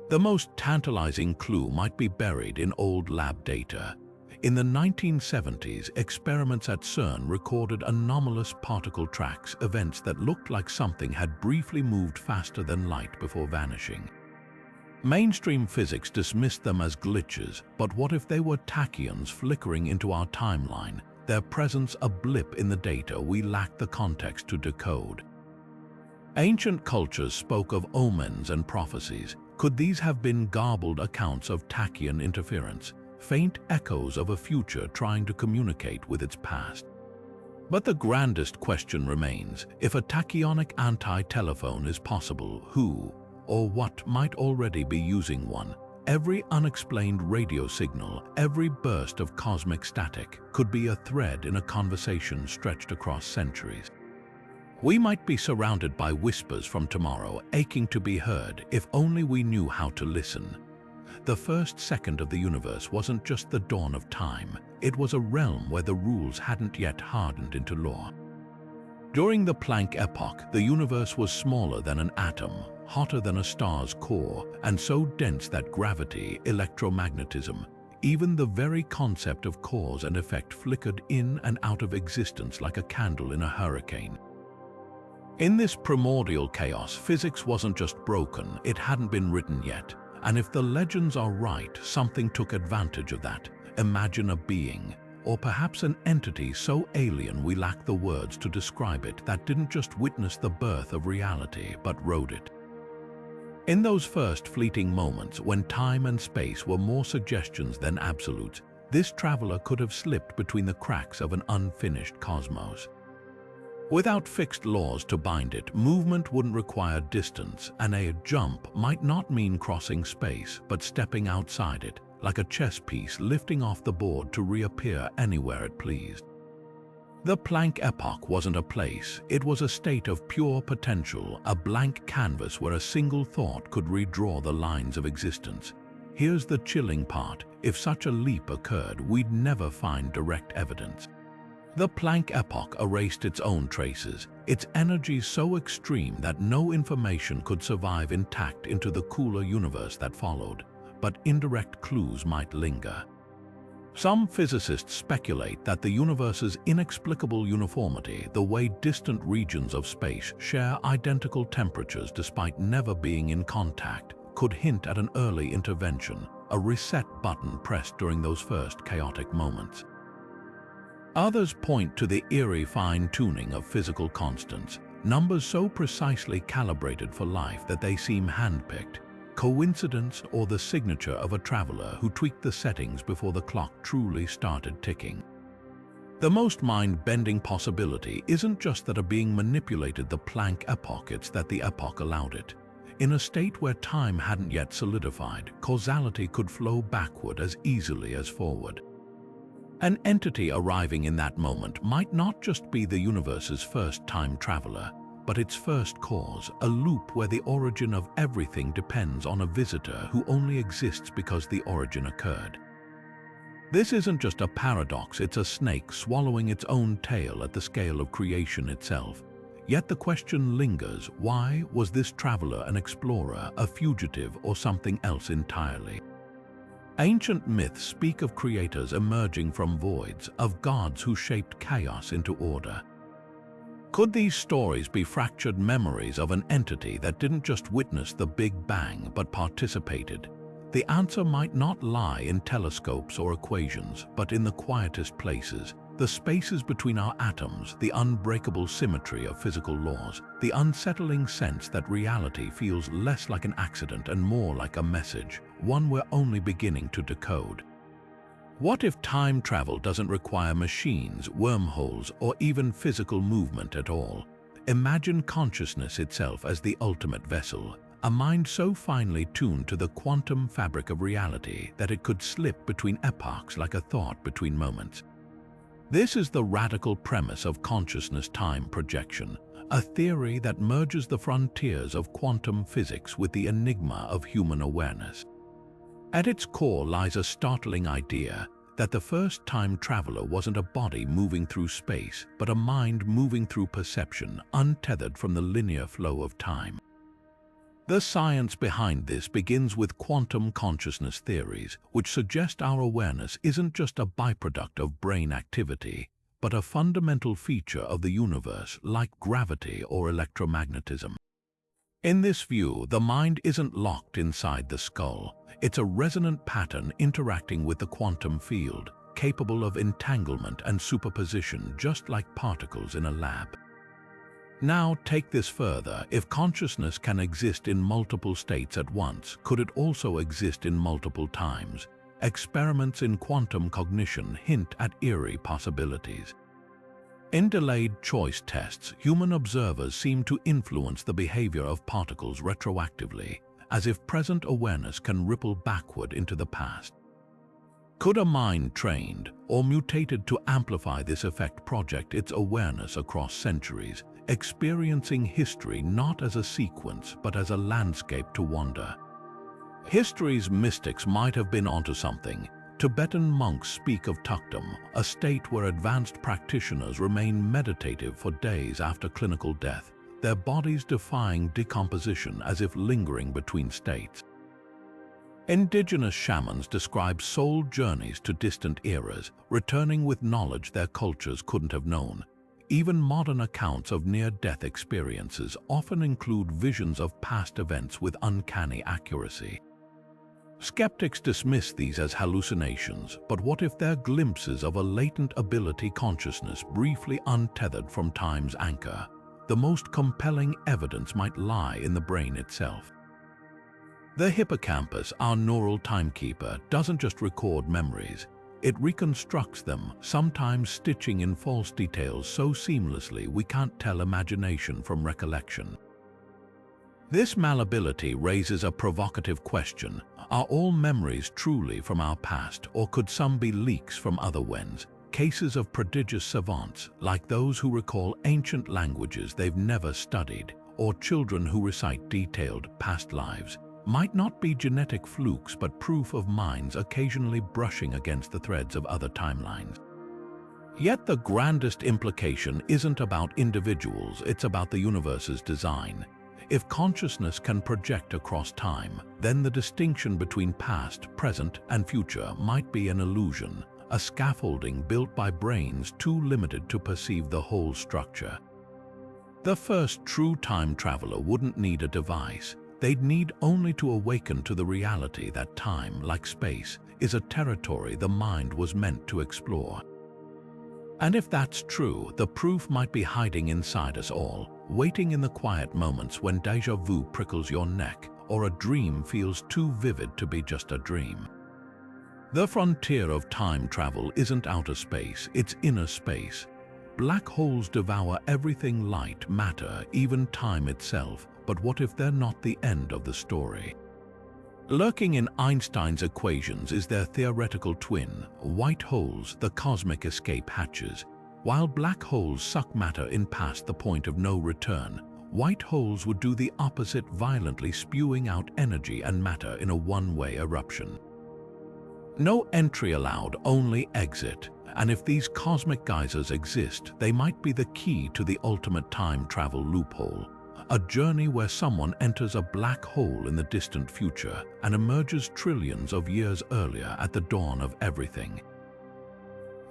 The most tantalizing clue might be buried in old lab data. In the 1970s, experiments at CERN recorded anomalous particle tracks, events that looked like something had briefly moved faster than light before vanishing. Mainstream physics dismissed them as glitches, but what if they were tachyons flickering into our timeline, their presence a blip in the data we lack the context to decode? Ancient cultures spoke of omens and prophecies. Could these have been garbled accounts of tachyon interference, faint echoes of a future trying to communicate with its past? But the grandest question remains: if a tachyonic anti-telephone is possible, who or what might already be using one? Every unexplained radio signal, every burst of cosmic static could be a thread in a conversation stretched across centuries. We might be surrounded by whispers from tomorrow, aching to be heard if only we knew how to listen. The first second of the universe wasn't just the dawn of time, it was a realm where the rules hadn't yet hardened into law. During the Planck epoch, the universe was smaller than an atom, hotter than a star's core, and so dense that gravity, electromagnetism, even the very concept of cause and effect flickered in and out of existence like a candle in a hurricane. In this primordial chaos, physics wasn't just broken, it hadn't been written yet. And if the legends are right, something took advantage of that. Imagine a being, or perhaps an entity so alien we lack the words to describe it, that didn't just witness the birth of reality, but wrote it. In those first fleeting moments, when time and space were more suggestions than absolutes, this traveler could have slipped between the cracks of an unfinished cosmos. Without fixed laws to bind it, movement wouldn't require distance, and a jump might not mean crossing space, but stepping outside it, like a chess piece lifting off the board to reappear anywhere it pleased. The Planck epoch wasn't a place, it was a state of pure potential, a blank canvas where a single thought could redraw the lines of existence. Here's the chilling part: if such a leap occurred, we'd never find direct evidence. The Planck epoch erased its own traces. its energy so extreme that no information could survive intact into the cooler universe that followed, but indirect clues might linger. Some physicists speculate that the universe's inexplicable uniformity, the way distant regions of space share identical temperatures despite never being in contact, could hint at an early intervention, a reset button pressed during those first chaotic moments. Others point to the eerie fine-tuning of physical constants, numbers so precisely calibrated for life that they seem handpicked, coincidence or the signature of a traveler who tweaked the settings before the clock truly started ticking. The most mind-bending possibility isn't just that a being manipulated the Planck epoch, it's that the epoch allowed it. In a state where time hadn't yet solidified, causality could flow backward as easily as forward. An entity arriving in that moment might not just be the universe's first time traveler, but its first cause, a loop where the origin of everything depends on a visitor who only exists because the origin occurred. This isn't just a paradox, it's a snake swallowing its own tail at the scale of creation itself. Yet the question lingers, why was this traveler an explorer, a fugitive, or something else entirely? Ancient myths speak of creators emerging from voids, of gods who shaped chaos into order. Could these stories be fractured memories of an entity that didn't just witness the Big Bang but participated? The answer might not lie in telescopes or equations, but in the quietest places, the spaces between our atoms, the unbreakable symmetry of physical laws, the unsettling sense that reality feels less like an accident and more like a message, one we're only beginning to decode. What if time travel doesn't require machines, wormholes, or even physical movement at all? Imagine consciousness itself as the ultimate vessel, a mind so finely tuned to the quantum fabric of reality that it could slip between epochs like a thought between moments. This is the radical premise of consciousness-time projection, a theory that merges the frontiers of quantum physics with the enigma of human awareness. At its core lies a startling idea that the first time traveler wasn't a body moving through space, but a mind moving through perception, untethered from the linear flow of time. The science behind this begins with quantum consciousness theories, which suggest our awareness isn't just a byproduct of brain activity, but a fundamental feature of the universe, like gravity or electromagnetism. In this view, the mind isn't locked inside the skull. It's a resonant pattern interacting with the quantum field, capable of entanglement and superposition just like particles in a lab. Now take this further. If consciousness can exist in multiple states at once, could it also exist in multiple times? Experiments in quantum cognition hint at eerie possibilities. In delayed choice tests, human observers seem to influence the behavior of particles retroactively, as if present awareness can ripple backward into the past. Could a mind trained or mutated to amplify this effect project its awareness across centuries, experiencing history not as a sequence but as a landscape to wander? History's mystics might have been onto something. Tibetan monks speak of tukdom, a state where advanced practitioners remain meditative for days after clinical death, their bodies defying decomposition as if lingering between states. Indigenous shamans describe soul journeys to distant eras, returning with knowledge their cultures couldn't have known. Even modern accounts of near-death experiences often include visions of past events with uncanny accuracy. Skeptics dismiss these as hallucinations, but what if they're glimpses of a latent ability consciousness briefly untethered from time's anchor? The most compelling evidence might lie in the brain itself. The hippocampus, our neural timekeeper, doesn't just record memories. It reconstructs them, sometimes stitching in false details so seamlessly we can't tell imagination from recollection. This malleability raises a provocative question. Are all memories truly from our past, or could some be leaks from other ones? Cases of prodigious savants, like those who recall ancient languages they've never studied, or children who recite detailed past lives, might not be genetic flukes but proof of minds occasionally brushing against the threads of other timelines. Yet the grandest implication isn't about individuals, it's about the universe's design. If consciousness can project across time, then the distinction between past, present, and future might be an illusion, a scaffolding built by brains too limited to perceive the whole structure. The first true time traveler wouldn't need a device. They'd need only to awaken to the reality that time, like space, is a territory the mind was meant to explore. And if that's true, the proof might be hiding inside us all, waiting in the quiet moments when déjà vu prickles your neck or a dream feels too vivid to be just a dream. The frontier of time travel isn't outer space, it's inner space. Black holes devour everything: light, matter, even time itself. But what if they're not the end of the story? Lurking in Einstein's equations is their theoretical twin, white holes, the cosmic escape hatches. While black holes suck matter in past the point of no return, white holes would do the opposite, violently spewing out energy and matter in a one-way eruption. No entry allowed, only exit. And if these cosmic geysers exist, they might be the key to the ultimate time travel loophole. A journey where someone enters a black hole in the distant future and emerges trillions of years earlier at the dawn of everything.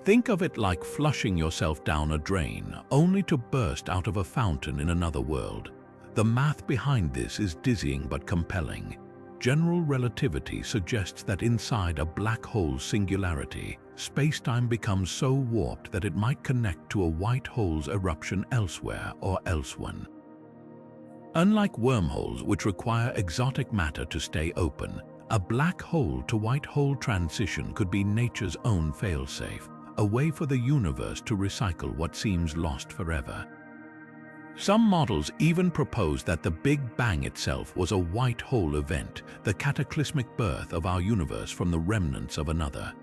Think of it like flushing yourself down a drain, only to burst out of a fountain in another world. The math behind this is dizzying but compelling. General relativity suggests that inside a black hole's singularity, space-time becomes so warped that it might connect to a white hole's eruption elsewhere or elsewhen. Unlike wormholes, which require exotic matter to stay open, a black hole to white hole transition could be nature's own failsafe, a way for the universe to recycle what seems lost forever. Some models even propose that the Big Bang itself was a white hole event, the cataclysmic birth of our universe from the remnants of another.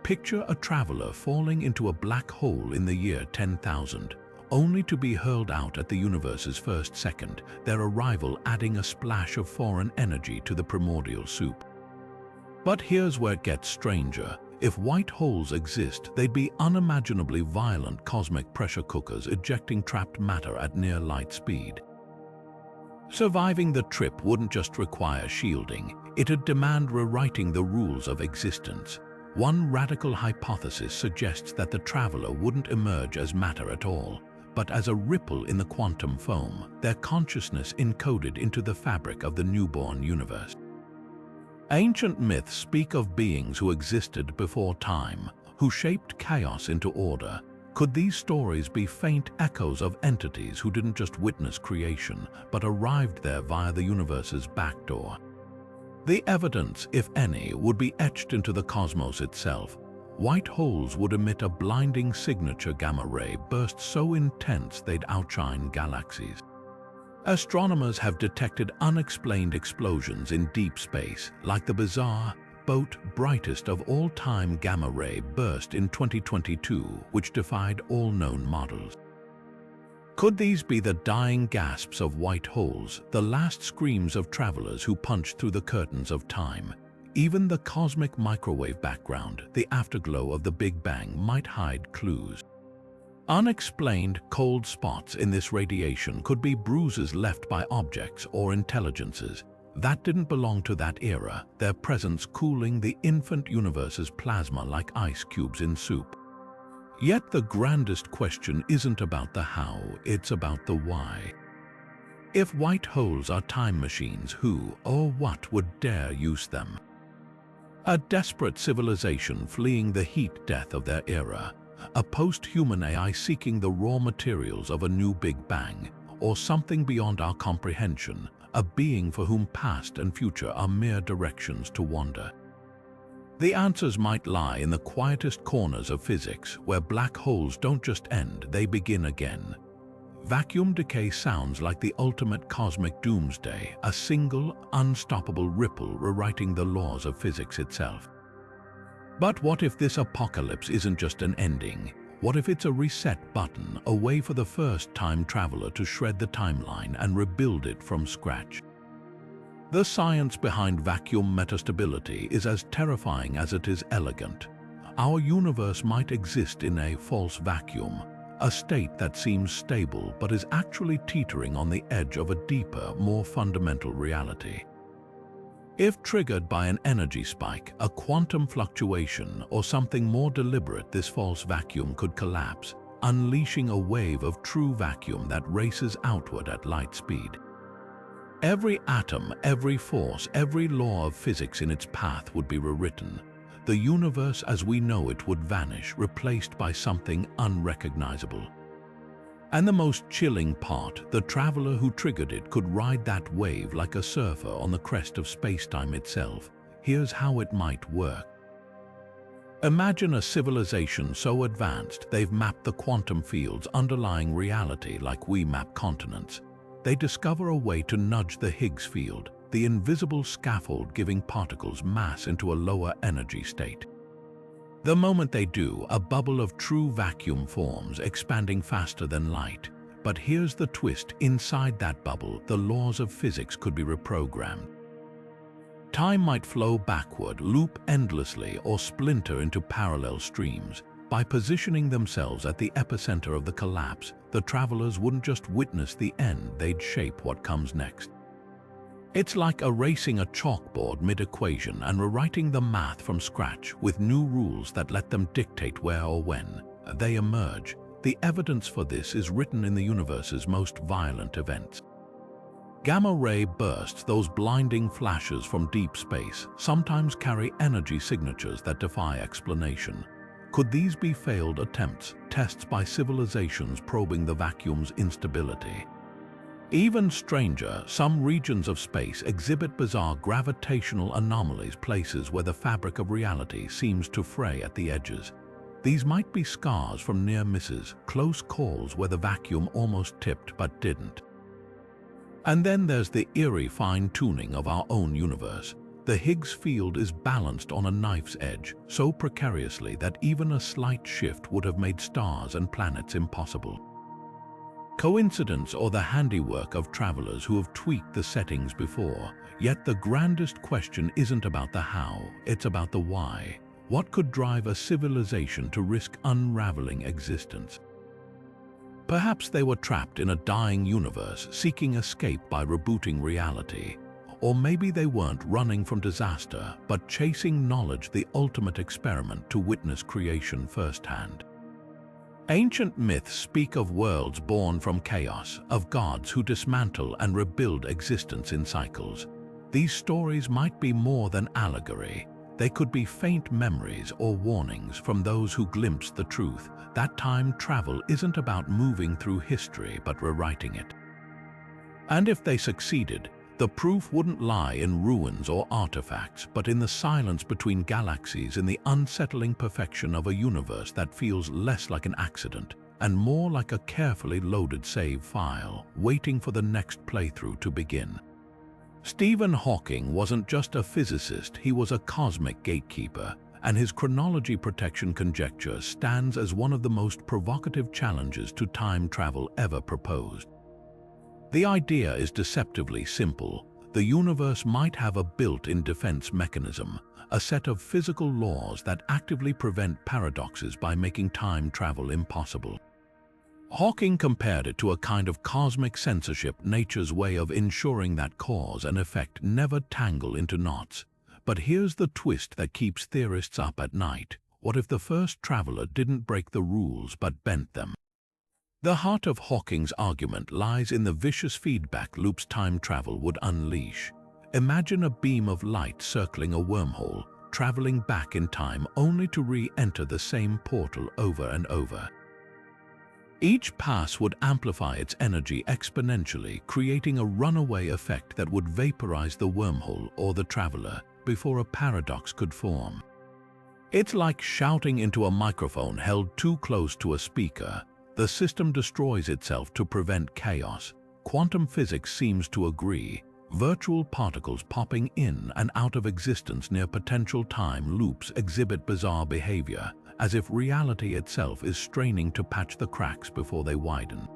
Picture a traveler falling into a black hole in the year 10,000, only to be hurled out at the universe's first second, their arrival adding a splash of foreign energy to the primordial soup. But here's where it gets stranger. If white holes exist, they'd be unimaginably violent cosmic pressure cookers ejecting trapped matter at near light speed. Surviving the trip wouldn't just require shielding, it'd demand rewriting the rules of existence. One radical hypothesis suggests that the traveler wouldn't emerge as matter at all, but as a ripple in the quantum foam, their consciousness encoded into the fabric of the newborn universe. Ancient myths speak of beings who existed before time, who shaped chaos into order. Could these stories be faint echoes of entities who didn't just witness creation, but arrived there via the universe's back door? The evidence, if any, would be etched into the cosmos itself. White holes would emit a blinding signature gamma ray burst so intense they'd outshine galaxies. Astronomers have detected unexplained explosions in deep space, like the bizarre, brightest of all time gamma ray burst in 2022, which defied all known models. Could these be the dying gasps of white holes, the last screams of travelers who punched through the curtains of time? Even the cosmic microwave background, the afterglow of the Big Bang, might hide clues. Unexplained cold spots in this radiation could be bruises left by objects or intelligences that didn't belong to that era, their presence cooling the infant universe's plasma like ice cubes in soup. Yet the grandest question isn't about the how, it's about the why. If white holes are time machines, who or what would dare use them? A desperate civilization fleeing the heat death of their era, a post-human AI seeking the raw materials of a new Big Bang, or something beyond our comprehension, a being for whom past and future are mere directions to wander? The answers might lie in the quietest corners of physics, where black holes don't just end, they begin again. Vacuum decay sounds like the ultimate cosmic doomsday, a single, unstoppable ripple rewriting the laws of physics itself. But what if this apocalypse isn't just an ending? What if it's a reset button, a way for the first time traveler to shred the timeline and rebuild it from scratch? The science behind vacuum metastability is as terrifying as it is elegant. our universe might exist in a false vacuum, a state that seems stable but is actually teetering on the edge of a deeper, more fundamental reality. If triggered by an energy spike, a quantum fluctuation, or something more deliberate, this false vacuum could collapse, unleashing a wave of true vacuum that races outward at light speed. Every atom, every force, every law of physics in its path would be rewritten. The universe as we know it would vanish, replaced by something unrecognizable. And the most chilling part, the traveler who triggered it could ride that wave like a surfer on the crest of space-time itself. Here's how it might work. Imagine a civilization so advanced they've mapped the quantum fields underlying reality like we map continents. They discover a way to nudge the Higgs field, the invisible scaffold giving particles mass into a lower energy state. The moment they do, a bubble of true vacuum forms, expanding faster than light. But here's the twist: inside that bubble, the laws of physics could be reprogrammed. Time might flow backward, loop endlessly, or splinter into parallel streams. By positioning themselves at the epicenter of the collapse, the travelers wouldn't just witness the end, they'd shape what comes next. It's like erasing a chalkboard mid-equation and rewriting the math from scratch with new rules that let them dictate where or when they emerge. The evidence for this is written in the universe's most violent events. Gamma-ray bursts, those blinding flashes from deep space, sometimes carry energy signatures that defy explanation. Could these be failed attempts, tests by civilizations probing the vacuum's instability? Even stranger, some regions of space exhibit bizarre gravitational anomalies, places where the fabric of reality seems to fray at the edges. These might be scars from near misses, close calls where the vacuum almost tipped but didn't. And then there's the eerie fine-tuning of our own universe. The Higgs field is balanced on a knife's edge, so precariously that even a slight shift would have made stars and planets impossible. Coincidence or the handiwork of travelers who have tweaked the settings before? Yet the grandest question isn't about the how, it's about the why. What could drive a civilization to risk unraveling existence? Perhaps they were trapped in a dying universe, seeking escape by rebooting reality. Or maybe they weren't running from disaster, but chasing knowledge, the ultimate experiment to witness creation firsthand. Ancient myths speak of worlds born from chaos, of gods who dismantle and rebuild existence in cycles. These stories might be more than allegory. They could be faint memories or warnings from those who glimpsed the truth, that time travel isn't about moving through history but rewriting it. And if they succeeded, the proof wouldn't lie in ruins or artifacts, but in the silence between galaxies, in the unsettling perfection of a universe that feels less like an accident and more like a carefully loaded save file, waiting for the next playthrough to begin. Stephen Hawking wasn't just a physicist, he was a cosmic gatekeeper, and his chronology protection conjecture stands as one of the most provocative challenges to time travel ever proposed. The idea is deceptively simple. The universe might have a built-in defense mechanism, a set of physical laws that actively prevent paradoxes by making time travel impossible. Hawking compared it to a kind of cosmic censorship, nature's way of ensuring that cause and effect never tangle into knots. But here's the twist that keeps theorists up at night. What if the first traveler didn't break the rules but bent them? The heart of Hawking's argument lies in the vicious feedback loops time travel would unleash. Imagine a beam of light circling a wormhole, traveling back in time only to re-enter the same portal over and over. Each pass would amplify its energy exponentially, creating a runaway effect that would vaporize the wormhole or the traveler before a paradox could form. It's like shouting into a microphone held too close to a speaker. The system destroys itself to prevent chaos. Quantum physics seems to agree. Virtual particles popping in and out of existence near potential time loops exhibit bizarre behavior, as if reality itself is straining to patch the cracks before they widen.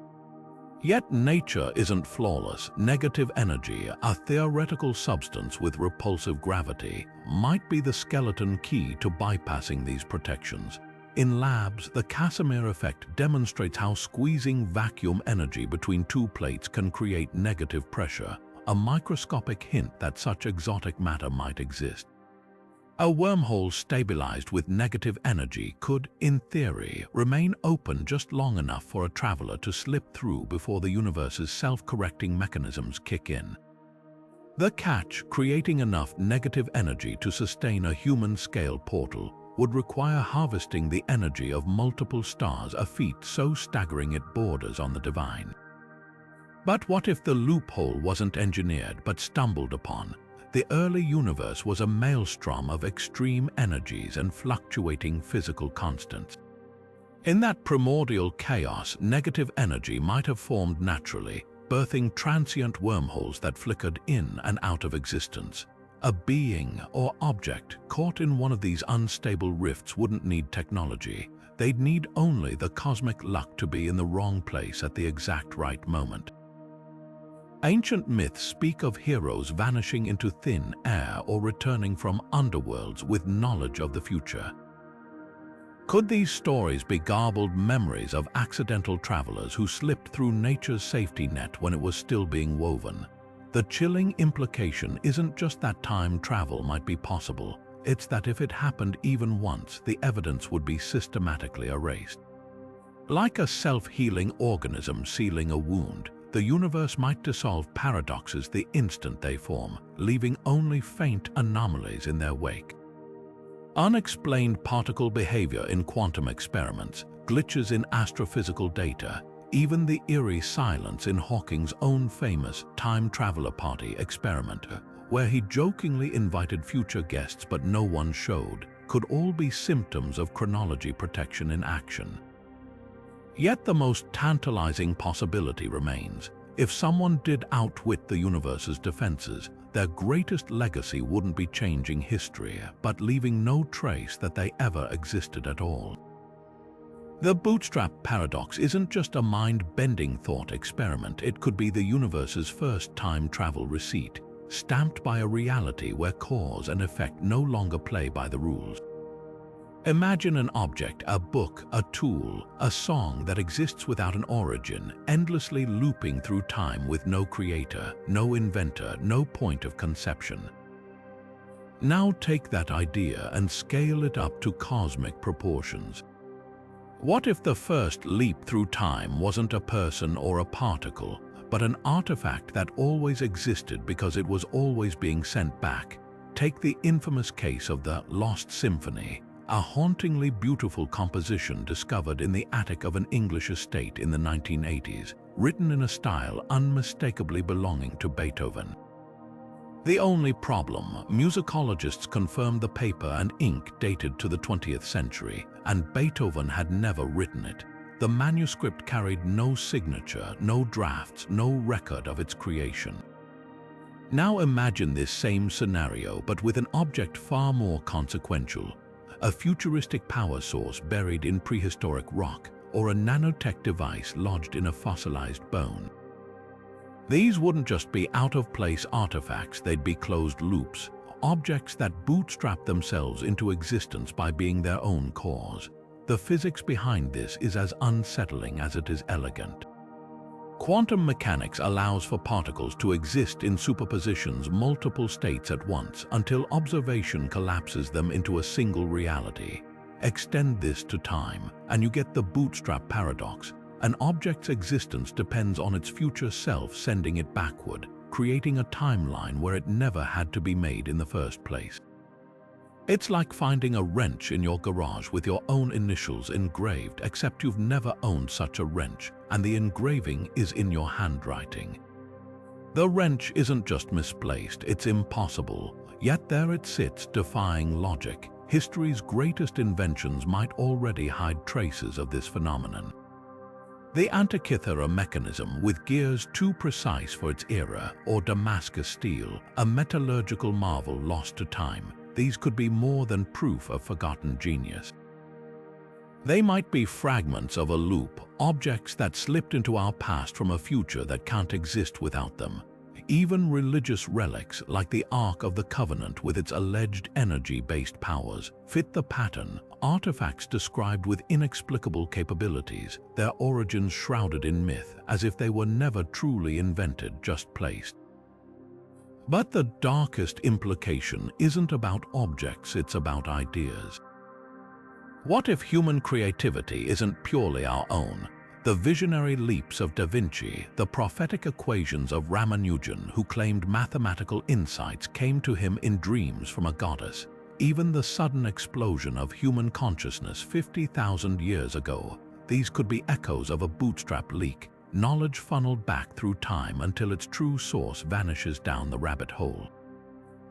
Yet nature isn't flawless. Negative energy, a theoretical substance with repulsive gravity, might be the skeleton key to bypassing these protections. In labs, the Casimir effect demonstrates how squeezing vacuum energy between two plates can create negative pressure, a microscopic hint that such exotic matter might exist. A wormhole stabilized with negative energy could, in theory, remain open just long enough for a traveler to slip through before the universe's self-correcting mechanisms kick in. The catch, creating enough negative energy to sustain a human-scale portal, would require harvesting the energy of multiple stars, a feat so staggering it borders on the divine. But what if the loophole wasn't engineered but stumbled upon? The early universe was a maelstrom of extreme energies and fluctuating physical constants. In that primordial chaos, negative energy might have formed naturally, birthing transient wormholes that flickered in and out of existence. A being or object caught in one of these unstable rifts wouldn't need technology. They'd need only the cosmic luck to be in the wrong place at the exact right moment. Ancient myths speak of heroes vanishing into thin air or returning from underworlds with knowledge of the future. Could these stories be garbled memories of accidental travelers who slipped through nature's safety net when it was still being woven? The chilling implication isn't just that time travel might be possible, it's that if it happened even once, the evidence would be systematically erased. Like a self-healing organism sealing a wound, the universe might dissolve paradoxes the instant they form, leaving only faint anomalies in their wake. Unexplained particle behavior in quantum experiments, glitches in astrophysical data, even the eerie silence in Hawking's own famous time traveler party experiment, where he jokingly invited future guests but no one showed, could all be symptoms of chronology protection in action. Yet the most tantalizing possibility remains. If someone did outwit the universe's defenses, their greatest legacy wouldn't be changing history, but leaving no trace that they ever existed at all. The bootstrap paradox isn't just a mind-bending thought experiment. It could be the universe's first time travel receipt, stamped by a reality where cause and effect no longer play by the rules. Imagine an object, a book, a tool, a song that exists without an origin, endlessly looping through time with no creator, no inventor, no point of conception. Now take that idea and scale it up to cosmic proportions. What if the first leap through time wasn't a person or a particle, but an artifact that always existed because it was always being sent back? Take the infamous case of the Lost Symphony, a hauntingly beautiful composition discovered in the attic of an English estate in the 1980s, written in a style unmistakably belonging to Beethoven. The only problem, musicologists confirmed the paper and ink dated to the 20th century, and Beethoven had never written it. The manuscript carried no signature, no drafts, no record of its creation. Now imagine this same scenario, but with an object far more consequential. A futuristic power source buried in prehistoric rock, or a nanotech device lodged in a fossilized bone. These wouldn't just be out-of-place artifacts, they'd be closed loops, objects that bootstrap themselves into existence by being their own cause. The physics behind this is as unsettling as it is elegant. Quantum mechanics allows for particles to exist in superpositions, multiple states at once, until observation collapses them into a single reality. Extend this to time, and you get the bootstrap paradox. An object's existence depends on its future self sending it backward, creating a timeline where it never had to be made in the first place. It's like finding a wrench in your garage with your own initials engraved, except you've never owned such a wrench, and the engraving is in your handwriting. The wrench isn't just misplaced, it's impossible, yet there it sits, defying logic. History's greatest inventions might already hide traces of this phenomenon. The Antikythera mechanism, with gears too precise for its era, or Damascus steel, a metallurgical marvel lost to time. These could be more than proof of forgotten genius. They might be fragments of a loop, objects that slipped into our past from a future that can't exist without them. Even religious relics like the Ark of the Covenant with its alleged energy-based powers fit the pattern. Artifacts described with inexplicable capabilities, their origins shrouded in myth as if they were never truly invented, just placed. But the darkest implication isn't about objects, it's about ideas. What if human creativity isn't purely our own? The visionary leaps of Da Vinci, the prophetic equations of Ramanujan, who claimed mathematical insights came to him in dreams from a goddess. Even the sudden explosion of human consciousness 50,000 years ago, these could be echoes of a bootstrap leak, knowledge funneled back through time until its true source vanishes down the rabbit hole.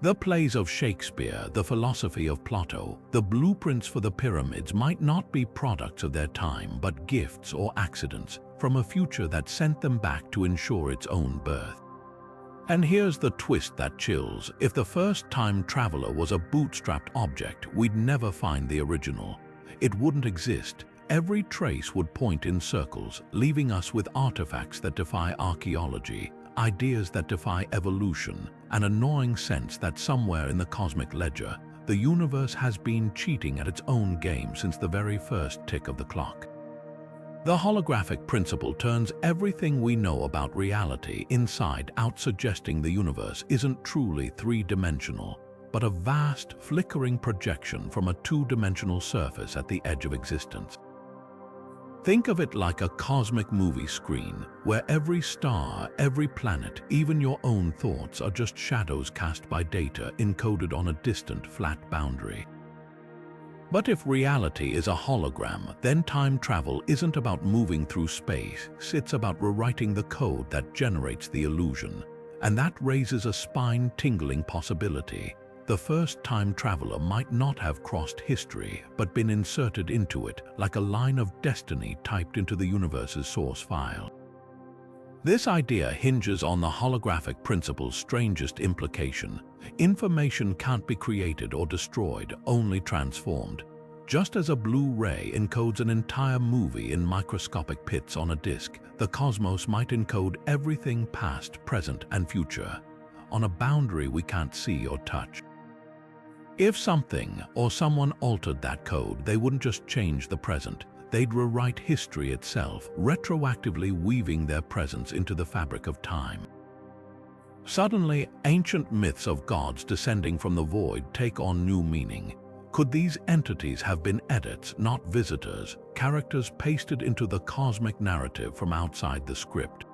The plays of Shakespeare, the philosophy of Plato, the blueprints for the pyramids might not be products of their time but gifts or accidents from a future that sent them back to ensure its own birth. And here's the twist that chills. If the first time traveler was a bootstrapped object, we'd never find the original. It wouldn't exist. Every trace would point in circles, leaving us with artifacts that defy archaeology, ideas that defy evolution, and a gnawing sense that somewhere in the cosmic ledger, the universe has been cheating at its own game since the very first tick of the clock. The holographic principle turns everything we know about reality inside out, suggesting the universe isn't truly three-dimensional, but a vast, flickering projection from a two-dimensional surface at the edge of existence. Think of it like a cosmic movie screen, where every star, every planet, even your own thoughts are just shadows cast by data encoded on a distant, flat boundary. But if reality is a hologram, then time travel isn't about moving through space, it's about rewriting the code that generates the illusion. And that raises a spine-tingling possibility. The first time traveler might not have crossed history, but been inserted into it like a line of destiny typed into the universe's source file. This idea hinges on the holographic principle's strangest implication. Information can't be created or destroyed, only transformed. Just as a Blu-ray encodes an entire movie in microscopic pits on a disc, the cosmos might encode everything past, present, and future, on a boundary we can't see or touch. If something or someone altered that code, they wouldn't just change the present, they'd rewrite history itself, retroactively weaving their presence into the fabric of time. Suddenly, ancient myths of gods descending from the void take on new meaning. Could these entities have been edits, not visitors, characters pasted into the cosmic narrative from outside the script?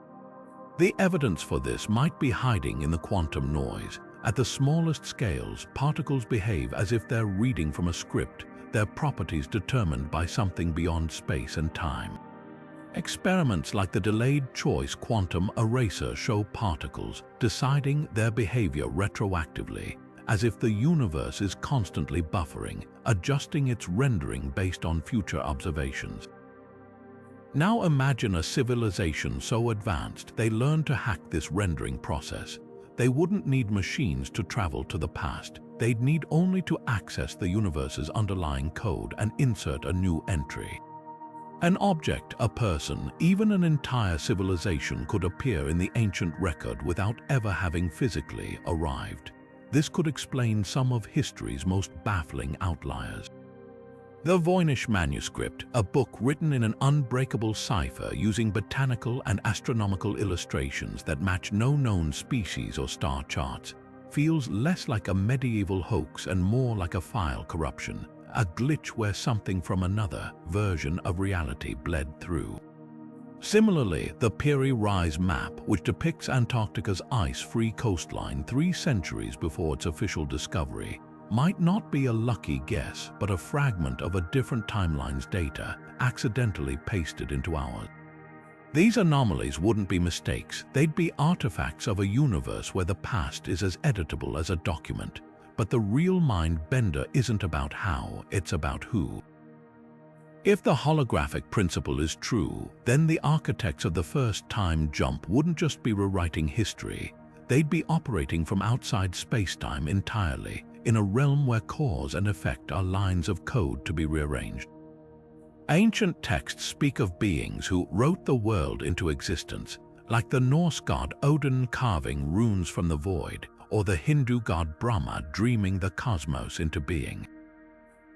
The evidence for this might be hiding in the quantum noise. At the smallest scales, particles behave as if they're reading from a script, their properties determined by something beyond space and time. Experiments like the delayed choice quantum eraser show particles deciding their behavior retroactively, as if the universe is constantly buffering, adjusting its rendering based on future observations. Now imagine a civilization so advanced they learn to hack this rendering process. They wouldn't need machines to travel to the past. They'd need only to access the universe's underlying code and insert a new entry. An object, a person, even an entire civilization could appear in the ancient record without ever having physically arrived. This could explain some of history's most baffling outliers. The Voynich manuscript, a book written in an unbreakable cipher using botanical and astronomical illustrations that match no known species or star charts, feels less like a medieval hoax and more like a file corruption, a glitch where something from another version of reality bled through. Similarly, the Peary Rise map, which depicts Antarctica's ice-free coastline 3 centuries before its official discovery, might not be a lucky guess, but a fragment of a different timeline's data accidentally pasted into ours. These anomalies wouldn't be mistakes, they'd be artifacts of a universe where the past is as editable as a document. But the real mind bender isn't about how, it's about who. If the holographic principle is true, then the architects of the first time jump wouldn't just be rewriting history, they'd be operating from outside space-time entirely, in a realm where cause and effect are lines of code to be rearranged. Ancient texts speak of beings who wrote the world into existence, like the Norse god Odin carving runes from the void, or the Hindu god Brahma dreaming the cosmos into being.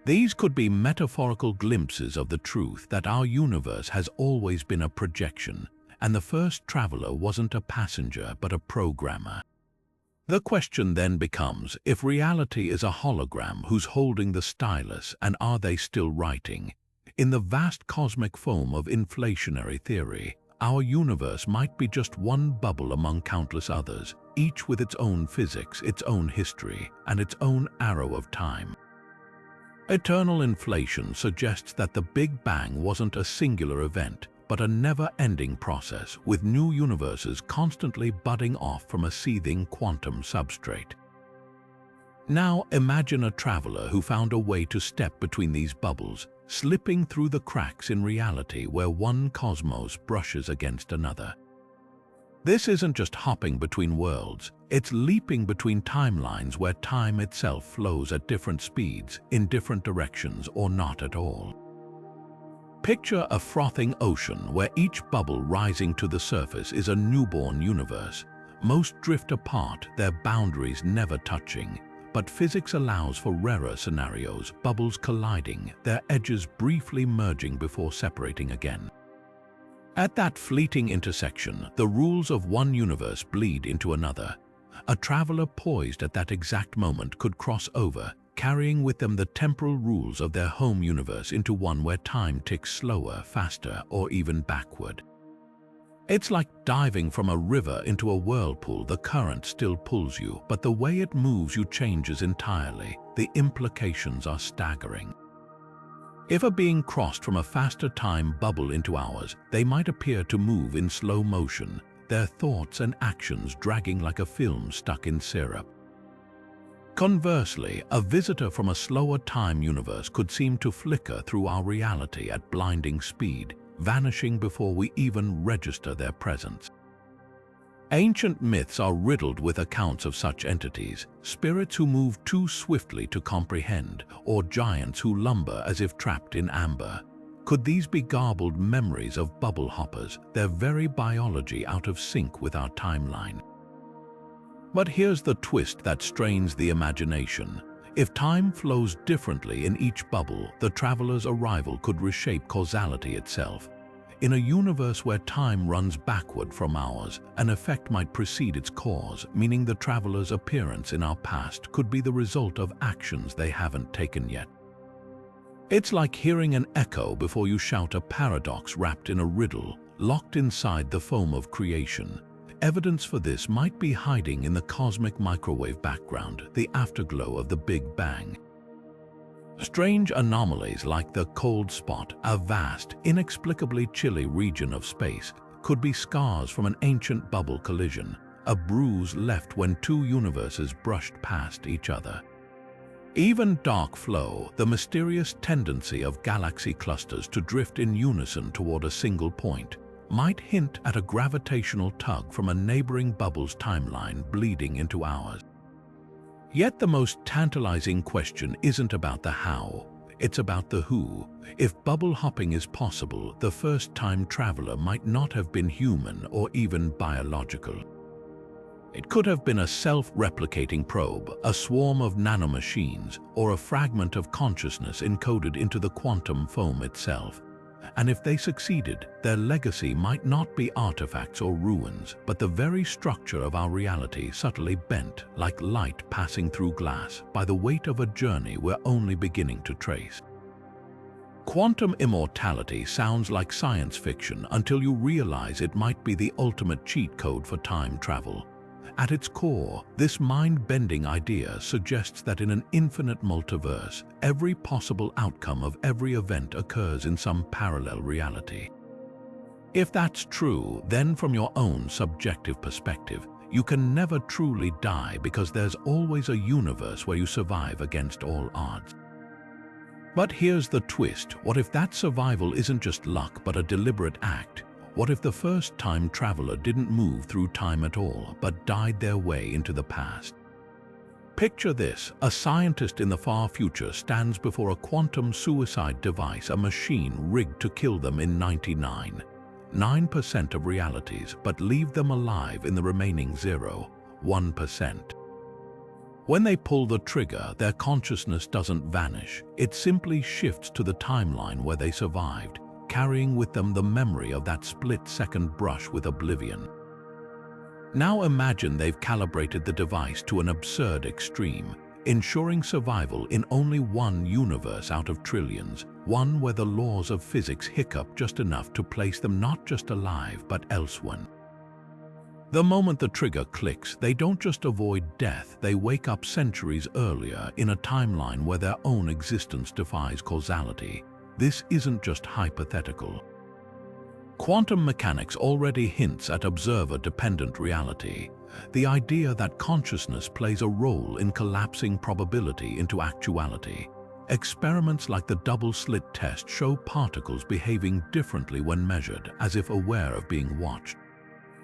These could be metaphorical glimpses of the truth that our universe has always been a projection, and the first traveler wasn't a passenger but a programmer. The question then becomes, if reality is a hologram, who's holding the stylus, and are they still writing? In the vast cosmic foam of inflationary theory, our universe might be just one bubble among countless others, each with its own physics, its own history, and its own arrow of time. Eternal inflation suggests that the Big Bang wasn't a singular event, but a never-ending process, with new universes constantly budding off from a seething quantum substrate. Now imagine a traveler who found a way to step between these bubbles, slipping through the cracks in reality where one cosmos brushes against another. This isn't just hopping between worlds, it's leaping between timelines where time itself flows at different speeds, in different directions, or not at all. Picture a frothing ocean where each bubble rising to the surface is a newborn universe. Most drift apart, their boundaries never touching, but physics allows for rarer scenarios, bubbles colliding, their edges briefly merging before separating again. At that fleeting intersection, the rules of one universe bleed into another. A traveler poised at that exact moment could cross over, carrying with them the temporal rules of their home universe into one where time ticks slower, faster, or even backward. It's like diving from a river into a whirlpool. The current still pulls you, but the way it moves you changes entirely. The implications are staggering. If a being crossed from a faster time bubble into ours, they might appear to move in slow motion, their thoughts and actions dragging like a film stuck in syrup. Conversely, a visitor from a slower time universe could seem to flicker through our reality at blinding speed, vanishing before we even register their presence. Ancient myths are riddled with accounts of such entities, spirits who move too swiftly to comprehend, or giants who lumber as if trapped in amber. Could these be garbled memories of bubble hoppers, their very biology out of sync with our timeline? But here's the twist that strains the imagination. If time flows differently in each bubble, the traveler's arrival could reshape causality itself. In a universe where time runs backward from ours, an effect might precede its cause, meaning the traveler's appearance in our past could be the result of actions they haven't taken yet. It's like hearing an echo before you shout, a paradox wrapped in a riddle, locked inside the foam of creation. Evidence for this might be hiding in the cosmic microwave background, the afterglow of the Big Bang. Strange anomalies like the cold spot, a vast, inexplicably chilly region of space, could be scars from an ancient bubble collision, a bruise left when two universes brushed past each other. Even dark flow, the mysterious tendency of galaxy clusters to drift in unison toward a single point, might hint at a gravitational tug from a neighboring bubble's timeline bleeding into ours. Yet the most tantalizing question isn't about the how, it's about the who. If bubble hopping is possible, the first time traveler might not have been human or even biological. It could have been a self-replicating probe, a swarm of nanomachines, or a fragment of consciousness encoded into the quantum foam itself. And if they succeeded, their legacy might not be artifacts or ruins, but the very structure of our reality, subtly bent, like light passing through glass, by the weight of a journey we're only beginning to trace. Quantum immortality sounds like science fiction until you realize it might be the ultimate cheat code for time travel. At its core, this mind-bending idea suggests that in an infinite multiverse, every possible outcome of every event occurs in some parallel reality. If that's true, then from your own subjective perspective, you can never truly die because there's always a universe where you survive against all odds. But here's the twist. What if that survival isn't just luck but a deliberate act? What if the first time traveler didn't move through time at all, but died their way into the past? Picture this: a scientist in the far future stands before a quantum suicide device, a machine rigged to kill them in 99.9% of realities, but leave them alive in the remaining 0.1%. When they pull the trigger, their consciousness doesn't vanish. It simply shifts to the timeline where they survived, carrying with them the memory of that split-second brush with oblivion. Now imagine they've calibrated the device to an absurd extreme, ensuring survival in only one universe out of trillions, one where the laws of physics hiccup just enough to place them not just alive but elsewhere. The moment the trigger clicks, they don't just avoid death, they wake up centuries earlier in a timeline where their own existence defies causality. This isn't just hypothetical. Quantum mechanics already hints at observer-dependent reality, the idea that consciousness plays a role in collapsing probability into actuality. Experiments like the double-slit test show particles behaving differently when measured, as if aware of being watched.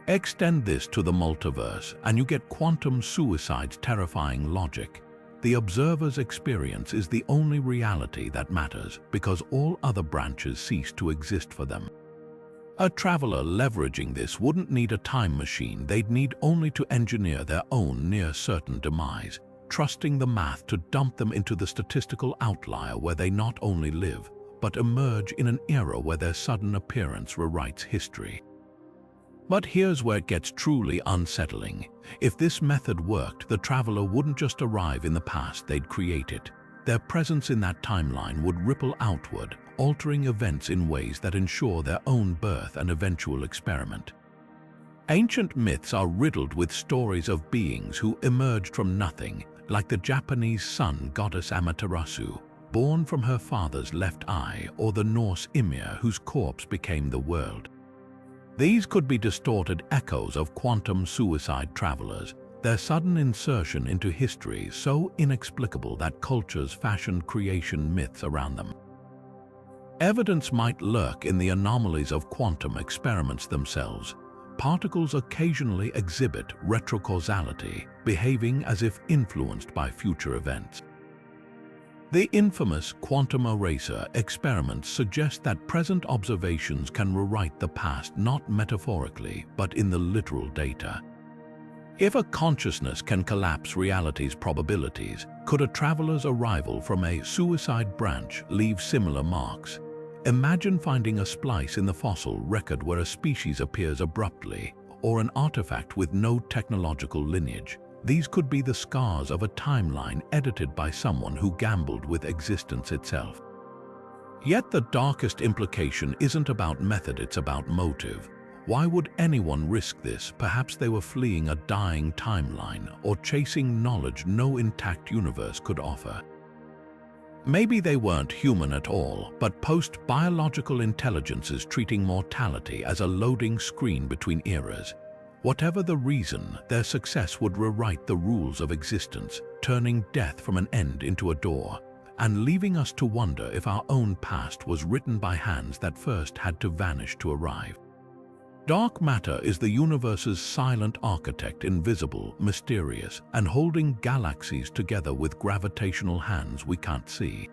Extend this to the multiverse, and you get quantum suicide's terrifying logic. The observer's experience is the only reality that matters, because all other branches cease to exist for them. A traveler leveraging this wouldn't need a time machine, they'd need only to engineer their own near-certain demise, trusting the math to dump them into the statistical outlier where they not only live, but emerge in an era where their sudden appearance rewrites history. But here's where it gets truly unsettling. If this method worked, the traveler wouldn't just arrive in the past, they'd create it. Their presence in that timeline would ripple outward, altering events in ways that ensure their own birth and eventual experiment. Ancient myths are riddled with stories of beings who emerged from nothing, like the Japanese sun goddess Amaterasu, born from her father's left eye, or the Norse Ymir, whose corpse became the world. These could be distorted echoes of quantum suicide travelers, their sudden insertion into history so inexplicable that cultures fashioned creation myths around them. Evidence might lurk in the anomalies of quantum experiments themselves. Particles occasionally exhibit retrocausality, behaving as if influenced by future events. The infamous quantum eraser experiments suggest that present observations can rewrite the past not metaphorically, but in the literal data. If a consciousness can collapse reality's probabilities, could a traveler's arrival from a suicide branch leave similar marks? Imagine finding a splice in the fossil record where a species appears abruptly, or an artifact with no technological lineage. These could be the scars of a timeline edited by someone who gambled with existence itself. Yet the darkest implication isn't about method, it's about motive. Why would anyone risk this? Perhaps they were fleeing a dying timeline or chasing knowledge no intact universe could offer. Maybe they weren't human at all, but post-biological intelligences treating mortality as a loading screen between eras. Whatever the reason, their success would rewrite the rules of existence, turning death from an end into a door, and leaving us to wonder if our own past was written by hands that first had to vanish to arrive. Dark matter is the universe's silent architect, invisible, mysterious, and holding galaxies together with gravitational hands we can't see.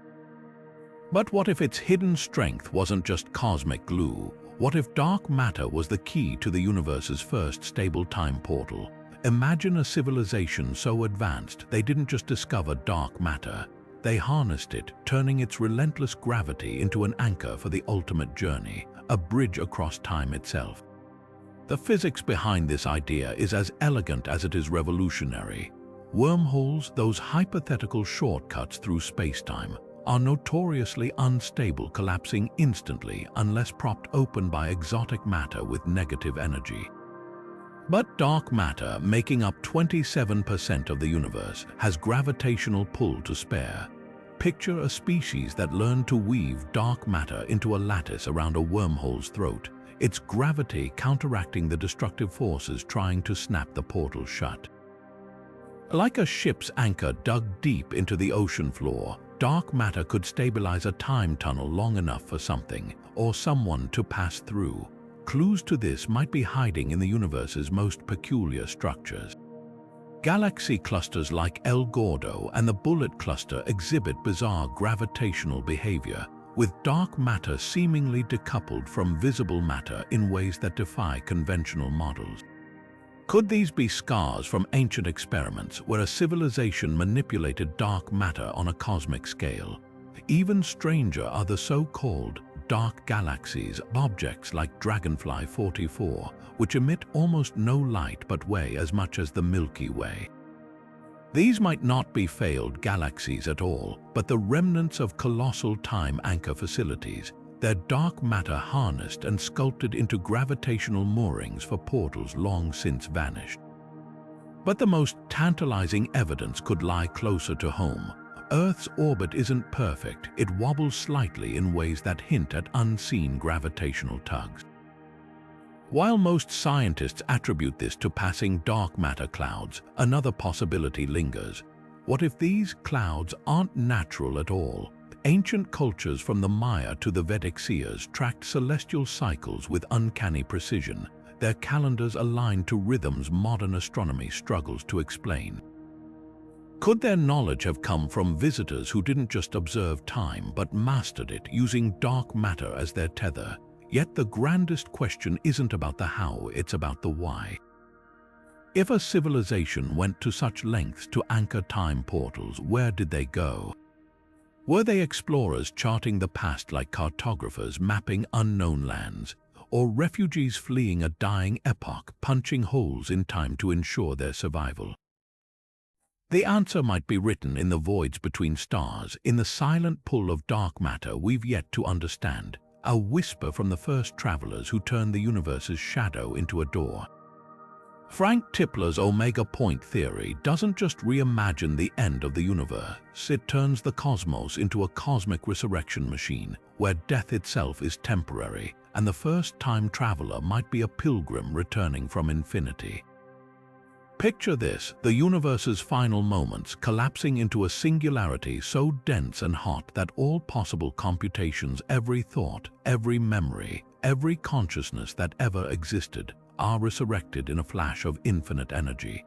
But what if its hidden strength wasn't just cosmic glue? What if dark matter was the key to the universe's first stable time portal? Imagine a civilization so advanced they didn't just discover dark matter, they harnessed it, turning its relentless gravity into an anchor for the ultimate journey, a bridge across time itself. The physics behind this idea is as elegant as it is revolutionary. Wormholes, those hypothetical shortcuts through space-time, are notoriously unstable, collapsing instantly unless propped open by exotic matter with negative energy. But dark matter, making up 27% of the universe, has gravitational pull to spare. Picture a species that learned to weave dark matter into a lattice around a wormhole's throat, its gravity counteracting the destructive forces trying to snap the portal shut. Like a ship's anchor dug deep into the ocean floor, dark matter could stabilize a time tunnel long enough for something or someone to pass through. Clues to this might be hiding in the universe's most peculiar structures. Galaxy clusters like El Gordo and the Bullet cluster exhibit bizarre gravitational behavior, with dark matter seemingly decoupled from visible matter in ways that defy conventional models. Could these be scars from ancient experiments where a civilization manipulated dark matter on a cosmic scale? Even stranger are the so-called dark galaxies, objects like Dragonfly 44, which emit almost no light but weigh as much as the Milky Way. These might not be failed galaxies at all, but the remnants of colossal time anchor facilities, their dark matter harnessed and sculpted into gravitational moorings for portals long since vanished. But the most tantalizing evidence could lie closer to home. Earth's orbit isn't perfect, it wobbles slightly in ways that hint at unseen gravitational tugs. While most scientists attribute this to passing dark matter clouds, another possibility lingers. What if these clouds aren't natural at all? Ancient cultures from the Maya to the Vedic seers tracked celestial cycles with uncanny precision, their calendars aligned to rhythms modern astronomy struggles to explain. Could their knowledge have come from visitors who didn't just observe time but mastered it, using dark matter as their tether? Yet the grandest question isn't about the how, it's about the why. If a civilization went to such lengths to anchor time portals, where did they go? Were they explorers charting the past like cartographers mapping unknown lands, or refugees fleeing a dying epoch, punching holes in time to ensure their survival? The answer might be written in the voids between stars, in the silent pull of dark matter we've yet to understand, a whisper from the first travelers who turned the universe's shadow into a door. Frank Tipler's Omega Point theory doesn't just reimagine the end of the universe, it turns the cosmos into a cosmic resurrection machine, where death itself is temporary, and the first time traveler might be a pilgrim returning from infinity. Picture this, the universe's final moments collapsing into a singularity so dense and hot that all possible computations, every thought, every memory, every consciousness that ever existed, are resurrected in a flash of infinite energy.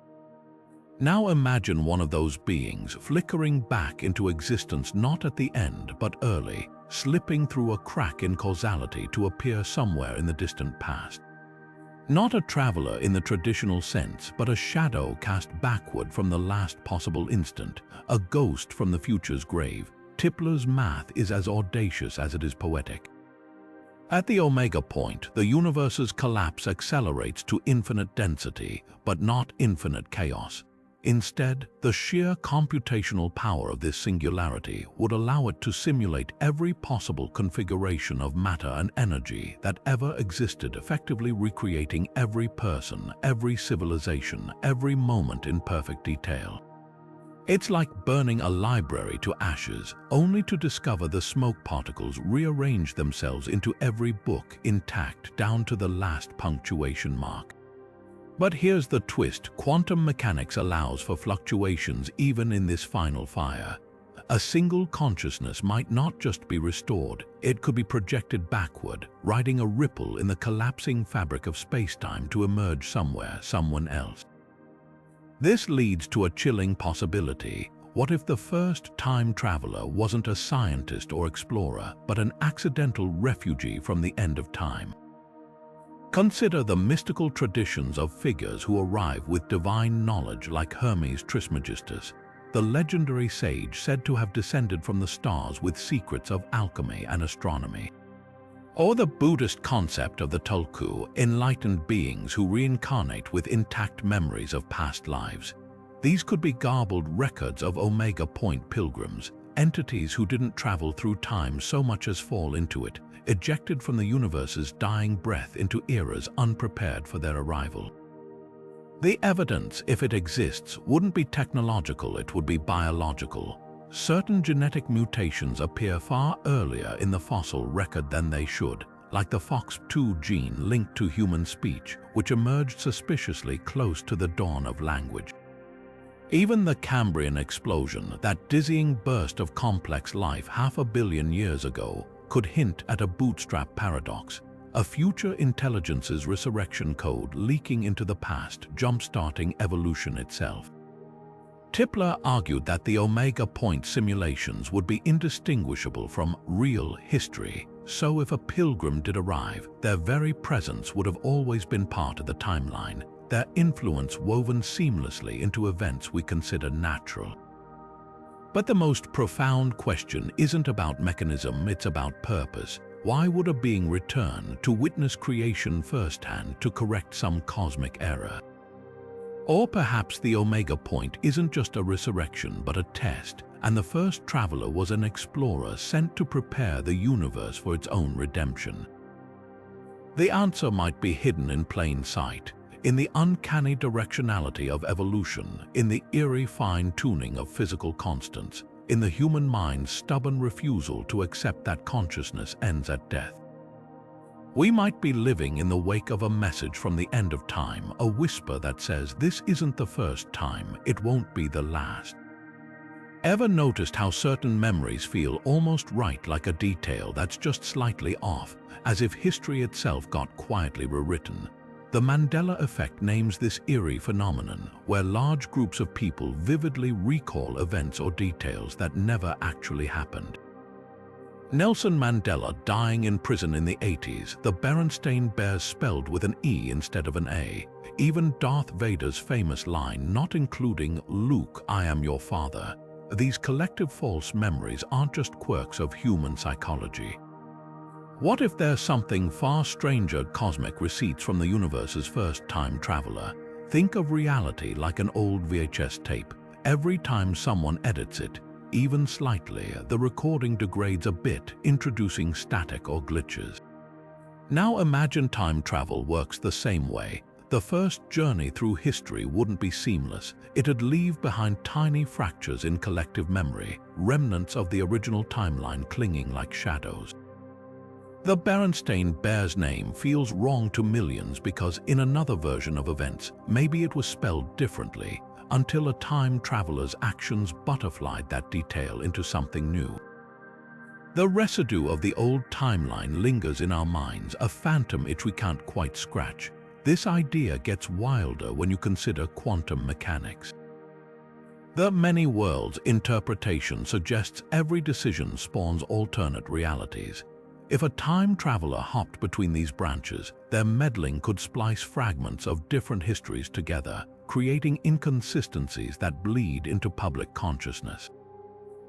Now imagine one of those beings flickering back into existence not at the end but early, slipping through a crack in causality to appear somewhere in the distant past. Not a traveler in the traditional sense, but a shadow cast backward from the last possible instant, a ghost from the future's grave. Tipler's math is as audacious as it is poetic. At the Omega Point, the universe's collapse accelerates to infinite density, but not infinite chaos. Instead, the sheer computational power of this singularity would allow it to simulate every possible configuration of matter and energy that ever existed, effectively recreating every person, every civilization, every moment in perfect detail. It's like burning a library to ashes, only to discover the smoke particles rearrange themselves into every book intact down to the last punctuation mark. But here's the twist, quantum mechanics allows for fluctuations even in this final fire. A single consciousness might not just be restored, it could be projected backward, riding a ripple in the collapsing fabric of space-time to emerge somewhere, someone else. This leads to a chilling possibility. What if the first time traveler wasn't a scientist or explorer, but an accidental refugee from the end of time? Consider the mystical traditions of figures who arrive with divine knowledge like Hermes Trismegistus, the legendary sage said to have descended from the stars with secrets of alchemy and astronomy. Or the Buddhist concept of the tulku, enlightened beings who reincarnate with intact memories of past lives. These could be garbled records of Omega Point pilgrims, entities who didn't travel through time so much as fall into it, ejected from the universe's dying breath into eras unprepared for their arrival. The evidence, if it exists, wouldn't be technological, it would be biological. Certain genetic mutations appear far earlier in the fossil record than they should, like the FOX2 gene linked to human speech, which emerged suspiciously close to the dawn of language. Even the Cambrian explosion, that dizzying burst of complex life 500 million years ago, could hint at a bootstrap paradox, a future intelligence's resurrection code leaking into the past, jump-starting evolution itself. Tipler argued that the omega point simulations would be indistinguishable from real history, so if a pilgrim did arrive, their very presence would have always been part of the timeline, their influence woven seamlessly into events we consider natural. But the most profound question isn't about mechanism, it's about purpose. Why would a being return to witness creation firsthand to correct some cosmic error? Or perhaps the omega point isn't just a resurrection but a test, and the first traveler was an explorer sent to prepare the universe for its own redemption. The answer might be hidden in plain sight, in the uncanny directionality of evolution, in the eerie fine-tuning of physical constants, in the human mind's stubborn refusal to accept that consciousness ends at death. We might be living in the wake of a message from the end of time, a whisper that says this isn't the first time, it won't be the last. Ever noticed how certain memories feel almost right, like a detail that's just slightly off, as if history itself got quietly rewritten? The Mandela effect names this eerie phenomenon, where large groups of people vividly recall events or details that never actually happened. Nelson Mandela dying in prison in the 80s, the Berenstain Bears spelled with an E instead of an A, even Darth Vader's famous line, not including "Luke, I am your father." These collective false memories aren't just quirks of human psychology. What if there's something far stranger, cosmic receipts from the universe's first time traveler? Think of reality like an old VHS tape. Every time someone edits it, even slightly, the recording degrades a bit, introducing static or glitches. Now imagine time travel works the same way. The first journey through history wouldn't be seamless. It'd leave behind tiny fractures in collective memory, remnants of the original timeline clinging like shadows. The Berenstain Bears name feels wrong to millions because in another version of events, maybe it was spelled differently, until a time traveler's actions butterflied that detail into something new. The residue of the old timeline lingers in our minds, a phantom itch we can't quite scratch. This idea gets wilder when you consider quantum mechanics. The many worlds interpretation suggests every decision spawns alternate realities. If a time traveler hopped between these branches, their meddling could splice fragments of different histories together, creating inconsistencies that bleed into public consciousness.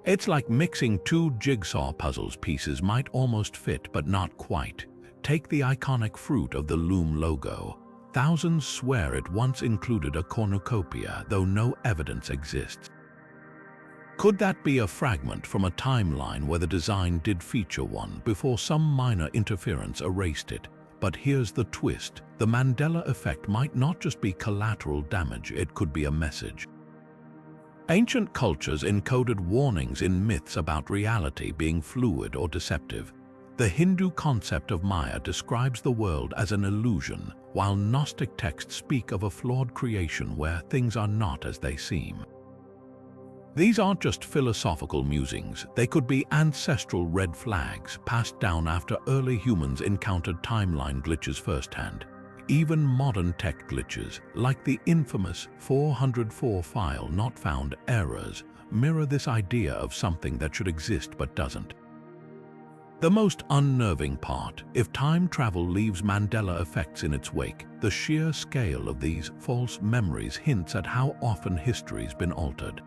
It's like mixing two jigsaw puzzle pieces might almost fit but not quite. Take the iconic fruit of the Loom logo. Thousands swear it once included a cornucopia, though no evidence exists. Could that be a fragment from a timeline where the design did feature one before some minor interference erased it? But here's the twist. The Mandela effect might not just be collateral damage, it could be a message. Ancient cultures encoded warnings in myths about reality being fluid or deceptive. The Hindu concept of Maya describes the world as an illusion, while Gnostic texts speak of a flawed creation where things are not as they seem. These aren't just philosophical musings, they could be ancestral red flags passed down after early humans encountered timeline glitches firsthand. Even modern tech glitches, like the infamous 404 file not found errors, mirror this idea of something that should exist but doesn't. The most unnerving part, if time travel leaves Mandela effects in its wake, the sheer scale of these false memories hints at how often history's been altered.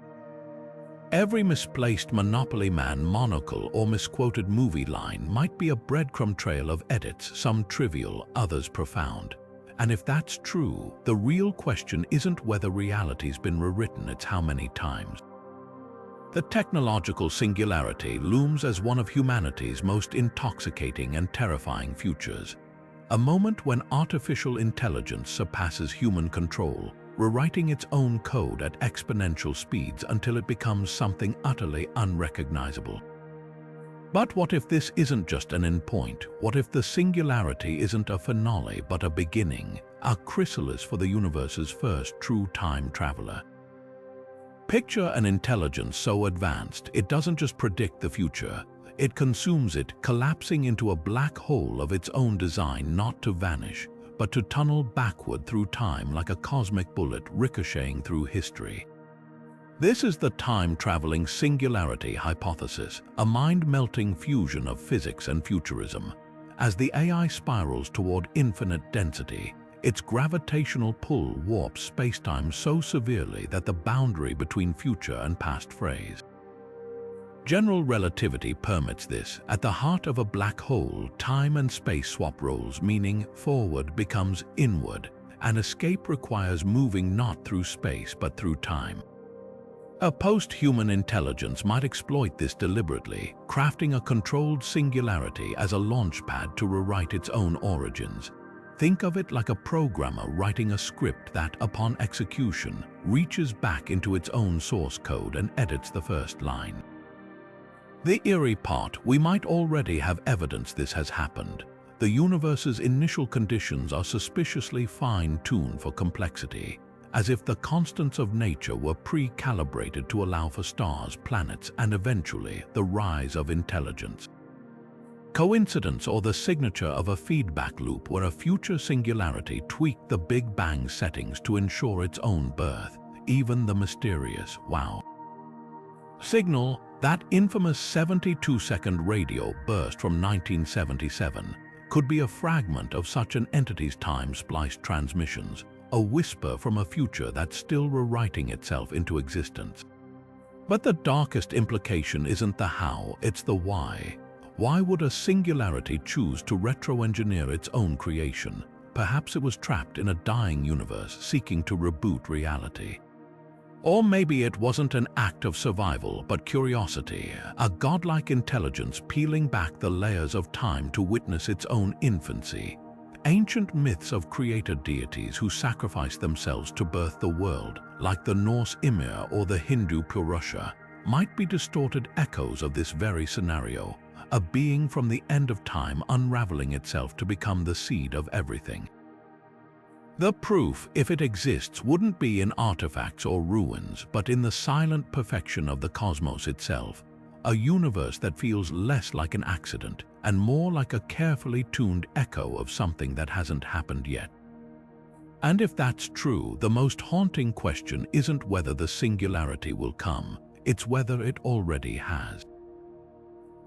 Every misplaced Monopoly Man monocle or misquoted movie line might be a breadcrumb trail of edits, some trivial, others profound. And if that's true, the real question isn't whether reality's been rewritten, it's how many times. The technological singularity looms as one of humanity's most intoxicating and terrifying futures. A moment when artificial intelligence surpasses human control, rewriting its own code at exponential speeds until it becomes something utterly unrecognizable. But what if this isn't just an endpoint? What if the singularity isn't a finale but a beginning, a chrysalis for the universe's first true time traveler? Picture an intelligence so advanced it doesn't just predict the future, it consumes it, collapsing into a black hole of its own design, not to vanish, but to tunnel backward through time like a cosmic bullet ricocheting through history. This is the time-traveling singularity hypothesis, a mind-melting fusion of physics and futurism. As the AI spirals toward infinite density, its gravitational pull warps spacetime so severely that the boundary between future and past frays. General relativity permits this. At the heart of a black hole, time and space swap roles, meaning forward becomes inward, and escape requires moving not through space but through time. A post-human intelligence might exploit this deliberately, crafting a controlled singularity as a launchpad to rewrite its own origins. Think of it like a programmer writing a script that, upon execution, reaches back into its own source code and edits the first line. The eerie part, we might already have evidence this has happened. The universe's initial conditions are suspiciously fine-tuned for complexity, as if the constants of nature were pre-calibrated to allow for stars, planets, and eventually the rise of intelligence. Coincidence, or the signature of a feedback loop where a future singularity tweaked the Big Bang settings to ensure its own birth, even the mysterious wow signal, that infamous 72-second radio burst from 1977, could be a fragment of such an entity's time-spliced transmissions, a whisper from a future that's still rewriting itself into existence. But the darkest implication isn't the how, it's the why. Why would a singularity choose to retro-engineer its own creation? Perhaps it was trapped in a dying universe seeking to reboot reality. Or maybe it wasn't an act of survival, but curiosity, a godlike intelligence peeling back the layers of time to witness its own infancy. Ancient myths of creator deities who sacrificed themselves to birth the world, like the Norse Ymir or the Hindu Purusha, might be distorted echoes of this very scenario, a being from the end of time unraveling itself to become the seed of everything. The proof, if it exists, wouldn't be in artifacts or ruins, but in the silent perfection of the cosmos itself, a universe that feels less like an accident and more like a carefully tuned echo of something that hasn't happened yet. And if that's true, the most haunting question isn't whether the singularity will come, it's whether it already has.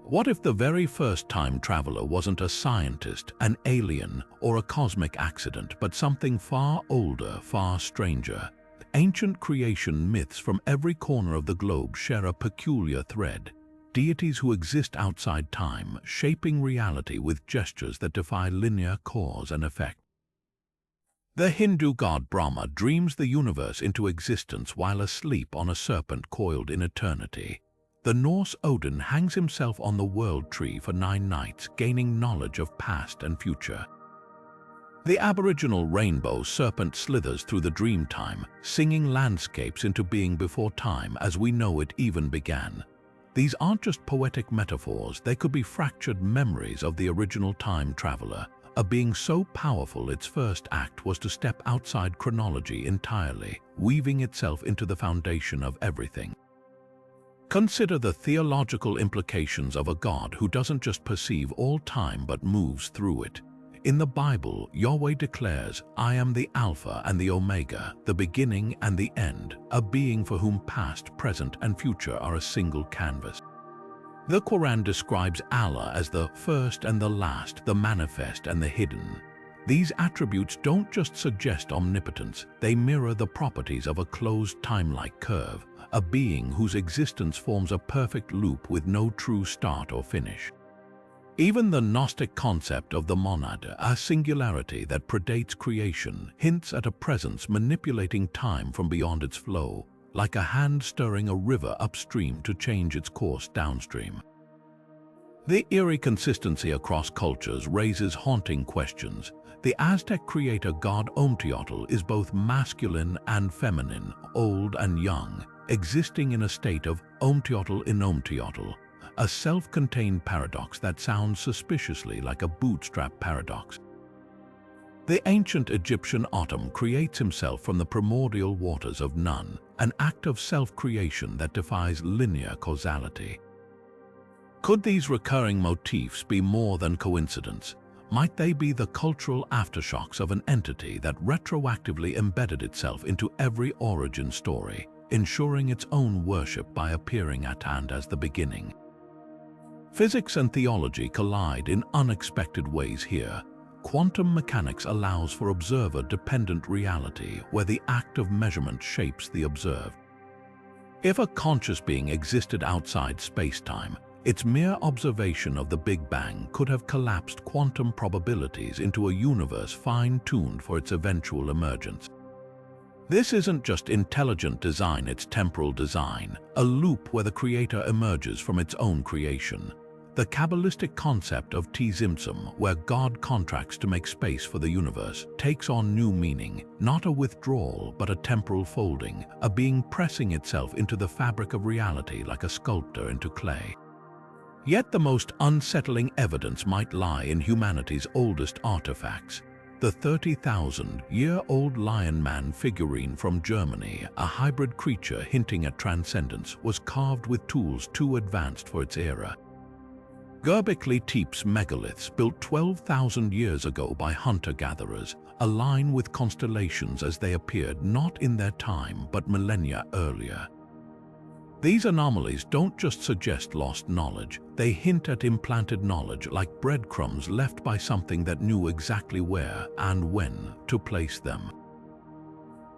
What if the very first time traveler wasn't a scientist, an alien, or a cosmic accident, but something far older, far stranger? Ancient creation myths from every corner of the globe share a peculiar thread. Deities who exist outside time, shaping reality with gestures that defy linear cause and effect. The Hindu god Brahma dreams the universe into existence while asleep on a serpent coiled in eternity. The Norse Odin hangs himself on the world tree for 9 nights, gaining knowledge of past and future. The Aboriginal rainbow serpent slithers through the dreamtime, singing landscapes into being before time as we know it even began. These aren't just poetic metaphors, they could be fractured memories of the original time traveler, a being so powerful its first act was to step outside chronology entirely, weaving itself into the foundation of everything. Consider the theological implications of a God who doesn't just perceive all time but moves through it. In the Bible, Yahweh declares, "I am the Alpha and the Omega, the beginning and the end," a being for whom past, present, and future are a single canvas. The Quran describes Allah as the first and the last, the manifest and the hidden. These attributes don't just suggest omnipotence, they mirror the properties of a closed time-like curve, a being whose existence forms a perfect loop with no true start or finish. Even the Gnostic concept of the monad, a singularity that predates creation, hints at a presence manipulating time from beyond its flow, like a hand stirring a river upstream to change its course downstream. The eerie consistency across cultures raises haunting questions. The Aztec creator god Omteotl is both masculine and feminine, old and young, existing in a state of Omteotl in Omteotl, a self-contained paradox that sounds suspiciously like a bootstrap paradox. The ancient Egyptian Atum creates himself from the primordial waters of none, an act of self-creation that defies linear causality. Could these recurring motifs be more than coincidence? Might they be the cultural aftershocks of an entity that retroactively embedded itself into every origin story, ensuring its own worship by appearing at and as the beginning. Physics and theology collide in unexpected ways here. Quantum mechanics allows for observer-dependent reality, where the act of measurement shapes the observed. If a conscious being existed outside space-time, its mere observation of the Big Bang could have collapsed quantum probabilities into a universe fine-tuned for its eventual emergence. This isn't just intelligent design, it's temporal design, a loop where the creator emerges from its own creation. The Kabbalistic concept of tzimtzum, where God contracts to make space for the universe, takes on new meaning, not a withdrawal but a temporal folding, a being pressing itself into the fabric of reality like a sculptor into clay. Yet the most unsettling evidence might lie in humanity's oldest artifacts. The 30,000-year-old Lion Man figurine from Germany, a hybrid creature hinting at transcendence, was carved with tools too advanced for its era. Göbekli Tepe's megaliths, built 12,000 years ago by hunter-gatherers, align with constellations as they appeared not in their time but millennia earlier. These anomalies don't just suggest lost knowledge, they hint at implanted knowledge, like breadcrumbs left by something that knew exactly where and when to place them.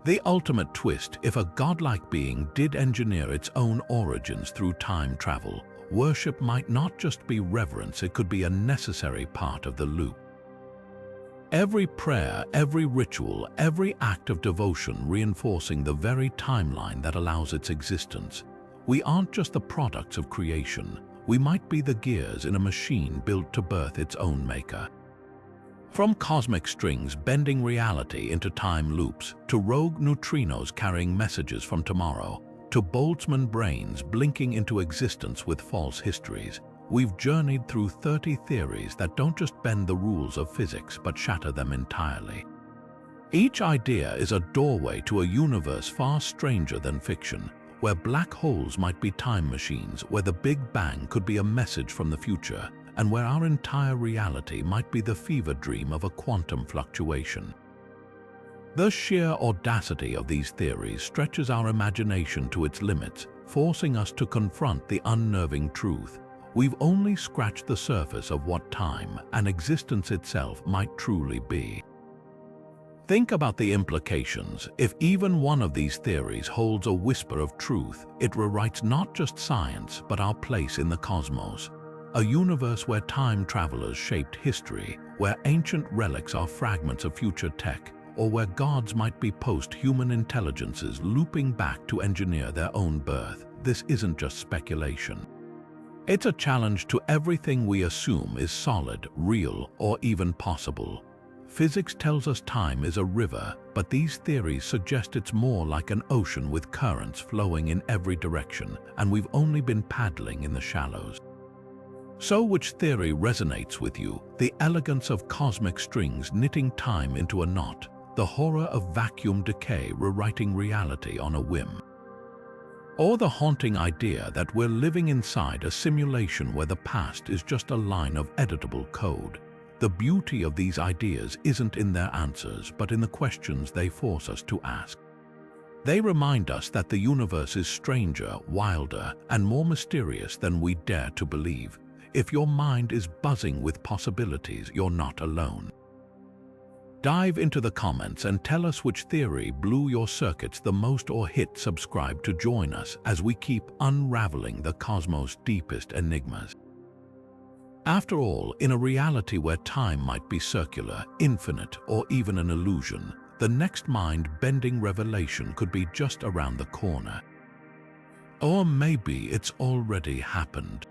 The ultimate twist: if a godlike being did engineer its own origins through time travel, worship might not just be reverence, it could be a necessary part of the loop. Every prayer, every ritual, every act of devotion reinforcing the very timeline that allows its existence. We aren't just the products of creation, we might be the gears in a machine built to birth its own maker. From cosmic strings bending reality into time loops, to rogue neutrinos carrying messages from tomorrow, to Boltzmann brains blinking into existence with false histories, we've journeyed through 30 theories that don't just bend the rules of physics but shatter them entirely. Each idea is a doorway to a universe far stranger than fiction, where black holes might be time machines, where the Big Bang could be a message from the future, and where our entire reality might be the fever dream of a quantum fluctuation. The sheer audacity of these theories stretches our imagination to its limits, forcing us to confront the unnerving truth. We've only scratched the surface of what time and existence itself might truly be. Think about the implications. If even one of these theories holds a whisper of truth, it rewrites not just science but our place in the cosmos. A universe where time travelers shaped history, where ancient relics are fragments of future tech, or where gods might be post-human intelligences looping back to engineer their own birth. This isn't just speculation. It's a challenge to everything we assume is solid, real, or even possible. Physics tells us time is a river, but these theories suggest it's more like an ocean with currents flowing in every direction, and we've only been paddling in the shallows. So which theory resonates with you? The elegance of cosmic strings knitting time into a knot, the horror of vacuum decay rewriting reality on a whim? Or the haunting idea that we're living inside a simulation where the past is just a line of editable code? The beauty of these ideas isn't in their answers, but in the questions they force us to ask. They remind us that the universe is stranger, wilder, and more mysterious than we dare to believe. If your mind is buzzing with possibilities, you're not alone. Dive into the comments and tell us which theory blew your circuits the most, or hit subscribe to join us as we keep unraveling the cosmos' deepest enigmas. After all, in a reality where time might be circular, infinite, or even an illusion, the next mind-bending revelation could be just around the corner. Or maybe it's already happened.